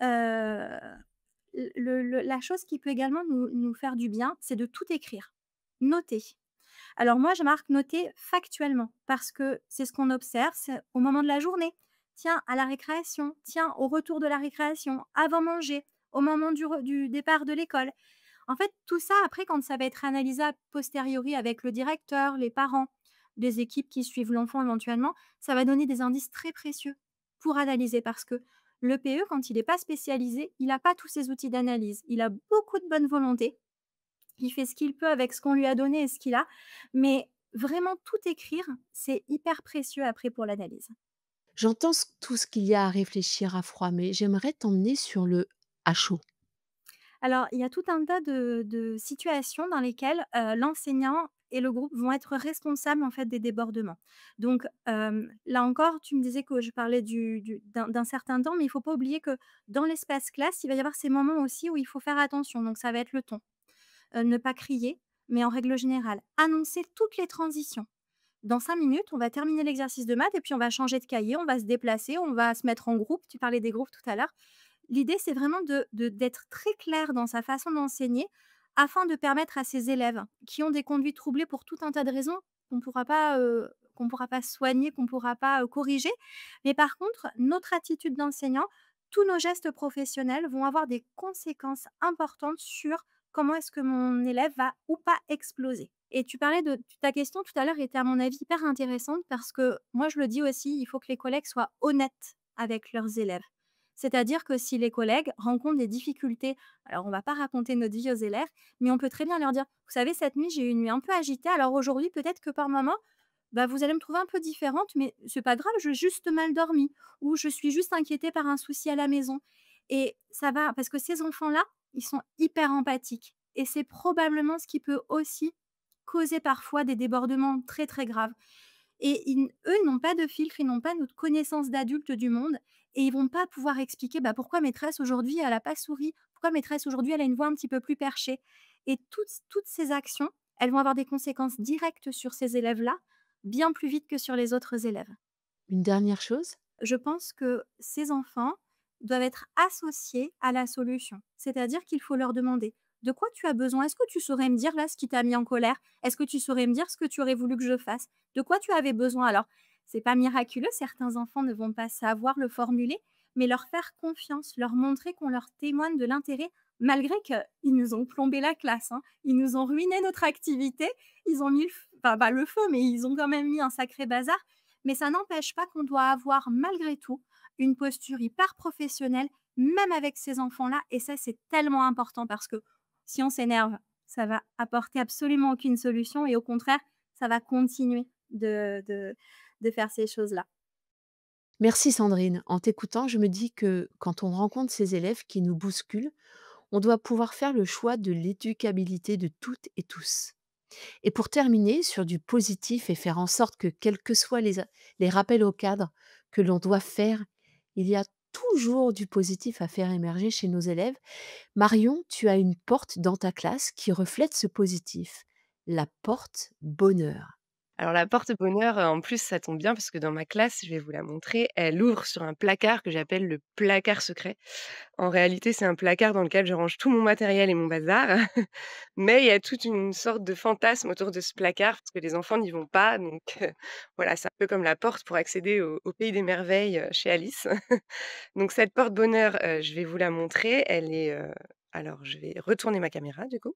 Heu la chose qui peut également nous faire du bien, c'est de tout écrire. Noter. Alors moi, je marque noter factuellement parce que c'est ce qu'on observe, c'est au moment de la journée. Tiens, à la récréation, tiens, au retour de la récréation, avant manger, au moment du départ de l'école. En fait, tout ça, après, quand ça va être analysé a posteriori avec le directeur, les parents, les équipes qui suivent l'enfant éventuellement, ça va donner des indices très précieux pour analyser parce que le PE, quand il n'est pas spécialisé, il n'a pas tous ces outils d'analyse. Il a beaucoup de bonne volonté. Il fait ce qu'il peut avec ce qu'on lui a donné et ce qu'il a. Mais vraiment, tout écrire, c'est hyper précieux après pour l'analyse. J'entends tout ce qu'il y a à réfléchir à froid, mais j'aimerais t'emmener sur le à chaud. Alors, il y a tout un tas de situations dans lesquelles, l'enseignant et le groupe vont être responsables, en fait, des débordements. Donc, là encore, tu me disais que je parlais d'un certain temps, mais il faut pas oublier que dans l'espace classe, il va y avoir ces moments aussi où il faut faire attention. Donc ça va être le ton, ne pas crier, mais en règle générale, annoncer toutes les transitions. Dans 5 minutes, on va terminer l'exercice de maths et puis on va changer de cahier, on va se déplacer, on va se mettre en groupe. Tu parlais des groupes tout à l'heure. L'idée, c'est vraiment d'être très clair dans sa façon d'enseigner afin de permettre à ses élèves qui ont des conduites troublées pour tout un tas de raisons qu'on pourra pas soigner, qu'on pourra pas, corriger. Mais par contre, notre attitude d'enseignant, tous nos gestes professionnels vont avoir des conséquences importantes sur comment est-ce que mon élève va ou pas exploser. Et tu parlais de ta question tout à l'heure était à mon avis hyper intéressante parce que moi je le dis aussi, il faut que les collègues soient honnêtes avec leurs élèves. C'est-à-dire que si les collègues rencontrent des difficultés, alors on va pas raconter notre vie aux élèves, mais on peut très bien leur dire: «Vous savez, cette nuit, j'ai eu une nuit un peu agitée, alors aujourd'hui, peut-être que par moment, bah, vous allez me trouver un peu différente, mais c'est pas grave, j'ai juste mal dormi ou je suis juste inquiétée par un souci à la maison». Et ça va parce que ces enfants-là, ils sont hyper empathiques et c'est probablement ce qui peut aussi causer parfois des débordements très, très graves. Et eux, ils n'ont pas de filtre, ils n'ont pas notre connaissance d'adulte du monde et ils vont pas pouvoir expliquer, bah, pourquoi maîtresse aujourd'hui elle a pas souri, pourquoi maîtresse aujourd'hui elle a une voix un petit peu plus perchée. Et toutes ces actions, elles vont avoir des conséquences directes sur ces élèves-là, bien plus vite que sur les autres élèves. Une dernière chose? Je pense que ces enfants doivent être associés à la solution. C'est-à-dire qu'il faut leur demander: «De quoi tu as besoin? Est-ce que tu saurais me dire là ce qui t'a mis en colère? Est-ce que tu saurais me dire ce que tu aurais voulu que je fasse? De quoi tu avais besoin?» Alors, c'est pas miraculeux, certains enfants ne vont pas savoir le formuler, mais leur faire confiance, leur montrer qu'on leur témoigne de l'intérêt malgré qu'ils nous ont plombé la classe, hein. Ils nous ont ruiné notre activité, ils ont mis le f enfin pas le feu, mais ils ont quand même mis un sacré bazar. Mais ça n'empêche pas qu'on doit avoir malgré tout une posture hyper professionnelle, même avec ces enfants-là. Et ça, c'est tellement important parce que si on s'énerve, ça va apporter absolument aucune solution et au contraire, ça va continuer de faire ces choses-là. Merci Sandrine. En t'écoutant, je me dis que quand on rencontre ces élèves qui nous bousculent, on doit pouvoir faire le choix de l'éducabilité de toutes et tous. Et pour terminer sur du positif et faire en sorte que, quels que soient les rappels au cadre que l'on doit faire, il y a toujours du positif à faire émerger chez nos élèves. Marion, tu as une porte dans ta classe qui reflète ce positif, la porte bonheur. Alors la porte-bonheur, en plus, ça tombe bien parce que dans ma classe, je vais vous la montrer, elle ouvre sur un placard que j'appelle le placard secret. En réalité, c'est un placard dans lequel je range tout mon matériel et mon bazar, mais il y a toute une sorte de fantasme autour de ce placard parce que les enfants n'y vont pas, donc voilà, c'est un peu comme la porte pour accéder au pays des merveilles, chez Alice. Donc cette porte-bonheur, je vais vous la montrer, elle est, alors je vais retourner ma caméra du coup.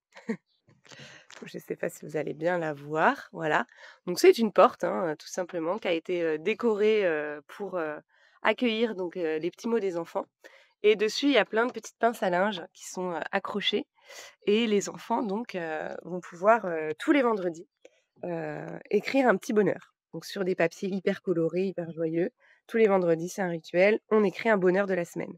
Je ne sais pas si vous allez bien la voir, voilà. Donc c'est une porte, hein, tout simplement, qui a été, décorée, pour, accueillir donc, les petits mots des enfants et dessus, il y a plein de petites pinces à linge qui sont, accrochées et les enfants donc, vont pouvoir, tous les vendredis, écrire un petit bonheur. Donc sur des papiers hyper colorés, hyper joyeux. Tous les vendredis, c'est un rituel, on écrit un bonheur de la semaine.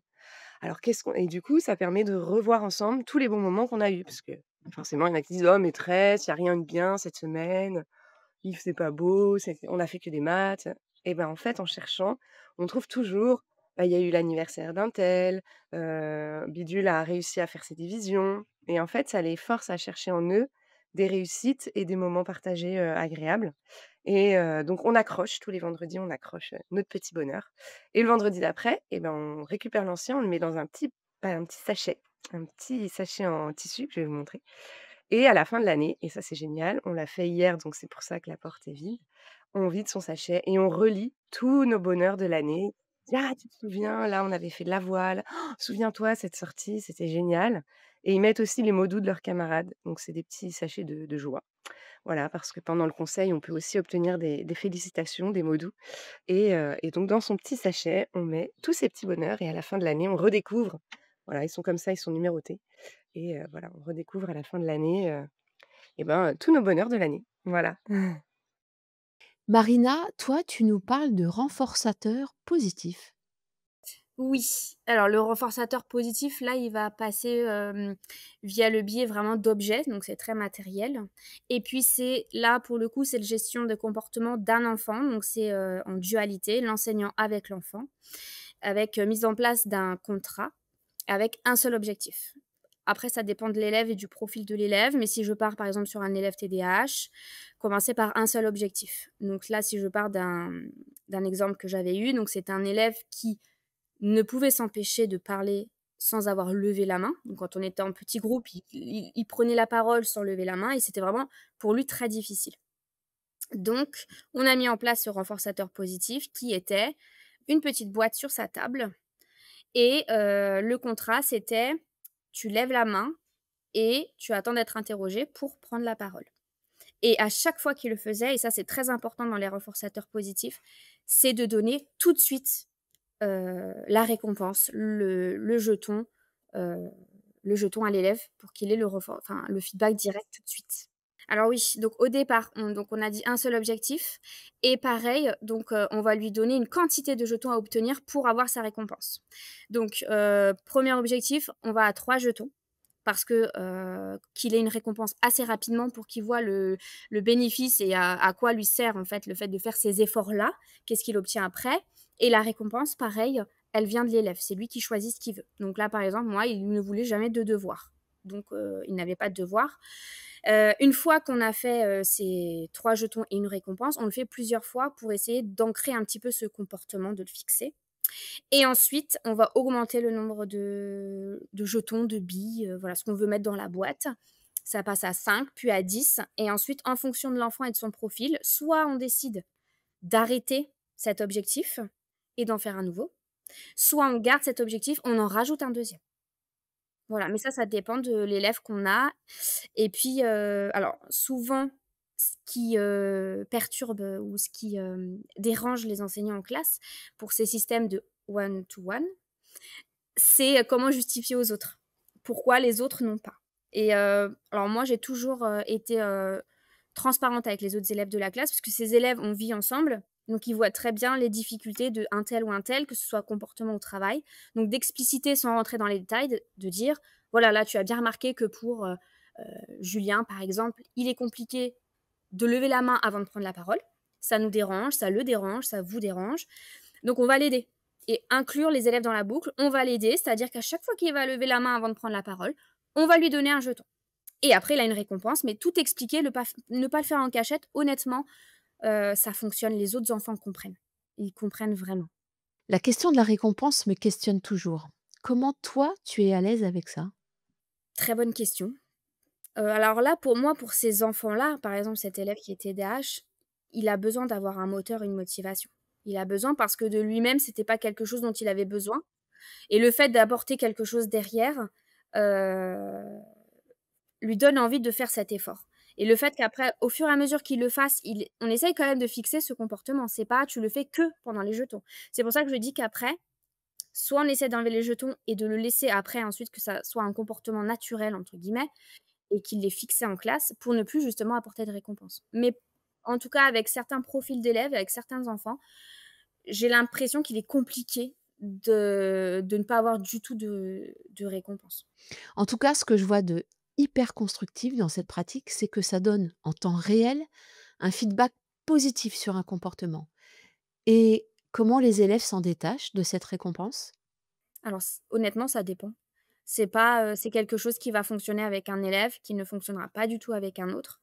Alors qu'est-ce qu'on et du coup, ça permet de revoir ensemble tous les bons moments qu'on a eus parce que forcément, il y en a qui disent: «Oh maîtresse, il y a rien de bien cette semaine, il faisait pas beau, on a fait que des maths» et ben, en fait, en cherchant, on trouve toujours, bah, il y a eu l'anniversaire d'un tel, bidule a réussi à faire ses divisions et en fait, ça les force à chercher en eux des réussites et des moments partagés, agréables et donc on accroche tous les vendredis, on accroche, notre petit bonheur et le vendredi d'après et ben, on récupère l'ancien, on le met dans un petit sachet en tissu que je vais vous montrer Et à la fin de l'année, et ça c'est génial, on l'a fait hier, donc c'est pour ça que la porte est vide, on vide son sachet et on relit tous nos bonheurs de l'année. «Ah, tu te souviens, là, on avait fait de la voile. Oh, souviens-toi, cette sortie, c'était génial», et ils mettent aussi les mots doux de leurs camarades, donc c'est des petits sachets de joie. Voilà, parce que pendant le conseil, on peut aussi obtenir des félicitations, des mots doux, et donc dans son petit sachet, on met tous ces petits bonheurs et à la fin de l'année, on redécouvre. Voilà, ils sont comme ça, ils sont numérotés, et voilà, on redécouvre à la fin de l'année, tous nos bonheurs de l'année. Voilà. Marina, toi, tu nous parles de renforçateurs positifs. Oui, alors le renforçateur positif, là, il va passer, via le biais vraiment d'objets, donc c'est très matériel. Et puis c'est là, pour le coup, c'est la gestion de comportement d'un enfant, donc c'est, en dualité, l'enseignant avec l'enfant, avec, mise en place d'un contrat, avec un seul objectif. Après, ça dépend de l'élève et du profil de l'élève, mais si je pars, par exemple, sur un élève TDAH, commencer par un seul objectif. Donc là, si je pars d'un exemple que j'avais eu, donc c'est un élève qui ne pouvait s'empêcher de parler sans avoir levé la main. Donc quand on était en petit groupe, il prenait la parole sans lever la main et c'était vraiment pour lui très difficile. Donc on a mis en place ce renforçateur positif qui était une petite boîte sur sa table et le contrat c'était: tu lèves la main et tu attends d'être interrogé pour prendre la parole. Et à chaque fois qu'il le faisait, et ça c'est très important dans les renforçateurs positifs, c'est de donner tout de suite la récompense, heu, le jeton à l'élève pour qu'il ait le feedback direct tout de suite. Alors oui, donc au départ, on a dit un seul objectif et pareil, donc on va lui donner une quantité de jetons à obtenir pour avoir sa récompense. Donc 1er objectif, on va à 3 jetons parce que, qu'il ait une récompense assez rapidement pour qu'il voit le bénéfice et à quoi lui sert, en fait, le fait de faire ces efforts-là. Qu'est-ce qu'il obtient après? Et la récompense, pareil, elle vient de l'élève. C'est lui qui choisit ce qu'il veut. Donc là, par exemple, moi, il ne voulait jamais de devoirs. Donc il n'avait pas de devoirs. Une fois qu'on a fait, ces 3 jetons et une récompense, on le fait plusieurs fois pour essayer d'ancrer un petit peu ce comportement, de le fixer. Et ensuite, on va augmenter le nombre de jetons, de billes, voilà, ce qu'on veut mettre dans la boîte. Ça passe à 5, puis à 10 et ensuite, en fonction de l'enfant et de son profil, soit on décide d'arrêter cet objectif et d'en faire un nouveau, soit on garde cet objectif, on en rajoute un deuxième. Voilà, mais ça dépend de l'élève qu'on a et puis, alors souvent, ce qui, perturbe, ou ce qui, dérange les enseignants en classe pour ces systèmes de one to one, c'est comment justifier aux autres. Pourquoi les autres n'ont pas? Et alors moi, j'ai toujours, été, transparente avec les autres élèves de la classe parce que ces élèves, on vit ensemble, donc ils voient très bien les difficultés de un tel ou un tel, que ce soit comportement ou travail. Donc d'expliciter sans rentrer dans les détails, de dire: «Voilà, là, tu as bien remarqué que pour, Julien, par exemple, il est compliqué de lever la main avant de prendre la parole. Ça nous dérange, ça le dérange, ça vous dérange. Donc on va l'aider et inclure les élèves dans la boucle. On va l'aider, c'est-à-dire qu'à chaque fois qu'il va lever la main avant de prendre la parole, on va lui donner un jeton. Et après, il a une récompense, mais tout expliquer, ne pas le faire en cachette. Honnêtement, ça fonctionne. Les autres enfants comprennent. Ils comprennent vraiment. La question de la récompense me questionne toujours. Comment toi, tu es à l'aise avec ça? Très bonne question. Alors là, pour moi, pour ces enfants-là, par exemple, cet élève qui est TDAH, il a besoin d'avoir un moteur, une motivation. Il a besoin parce que de lui-même, c'était pas quelque chose dont il avait besoin. Et le fait d'apporter quelque chose derrière, heu, lui donne envie de faire cet effort. Et le fait qu'après, au fur et à mesure qu'il le fasse, on essaye quand même de fixer ce comportement. C'est pas tu le fais que pendant les jetons. C'est pour ça que je dis qu'après, soit on essaie d'enlever les jetons et de le laisser après ensuite que ça soit un comportement «naturel» entre guillemets et qu'il l'ait fixé en classe pour ne plus justement apporter de récompense. Mais en tout cas avec certains profils d'élèves, avec certains enfants, j'ai l'impression qu'il est compliqué de ne pas avoir du tout de récompense. En tout cas, ce que je vois de hyper constructif dans cette pratique, c'est que ça donne en temps réel un feedback positif sur un comportement. Et comment les élèves s'en détachent de cette récompense? Alors honnêtement, ça dépend. C'est pas, c'est quelque chose qui va fonctionner avec un élève, qui ne fonctionnera pas du tout avec un autre.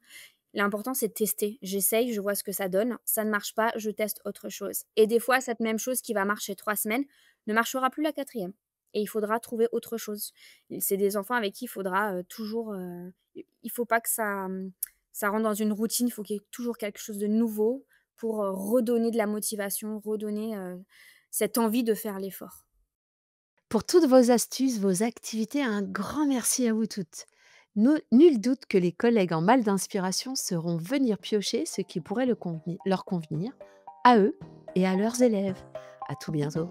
L'important, c'est de tester. J'essaye, je vois ce que ça donne. Ça ne marche pas, je teste autre chose. Et des fois, cette même chose qui va marcher 3 semaines ne marchera plus la 4e. et il faudra trouver autre chose. C'est des enfants avec qui il faudra, toujours, il faut pas que ça rentre dans une routine, il faut qu'il y ait toujours quelque chose de nouveau pour, redonner de la motivation, redonner, cette envie de faire l'effort. Pour toutes vos astuces, vos activités, un grand merci à vous toutes. Nul doute que les collègues en mal d'inspiration sauront venir piocher ce qui pourrait leur convenir, à eux et à leurs élèves. À tout bientôt.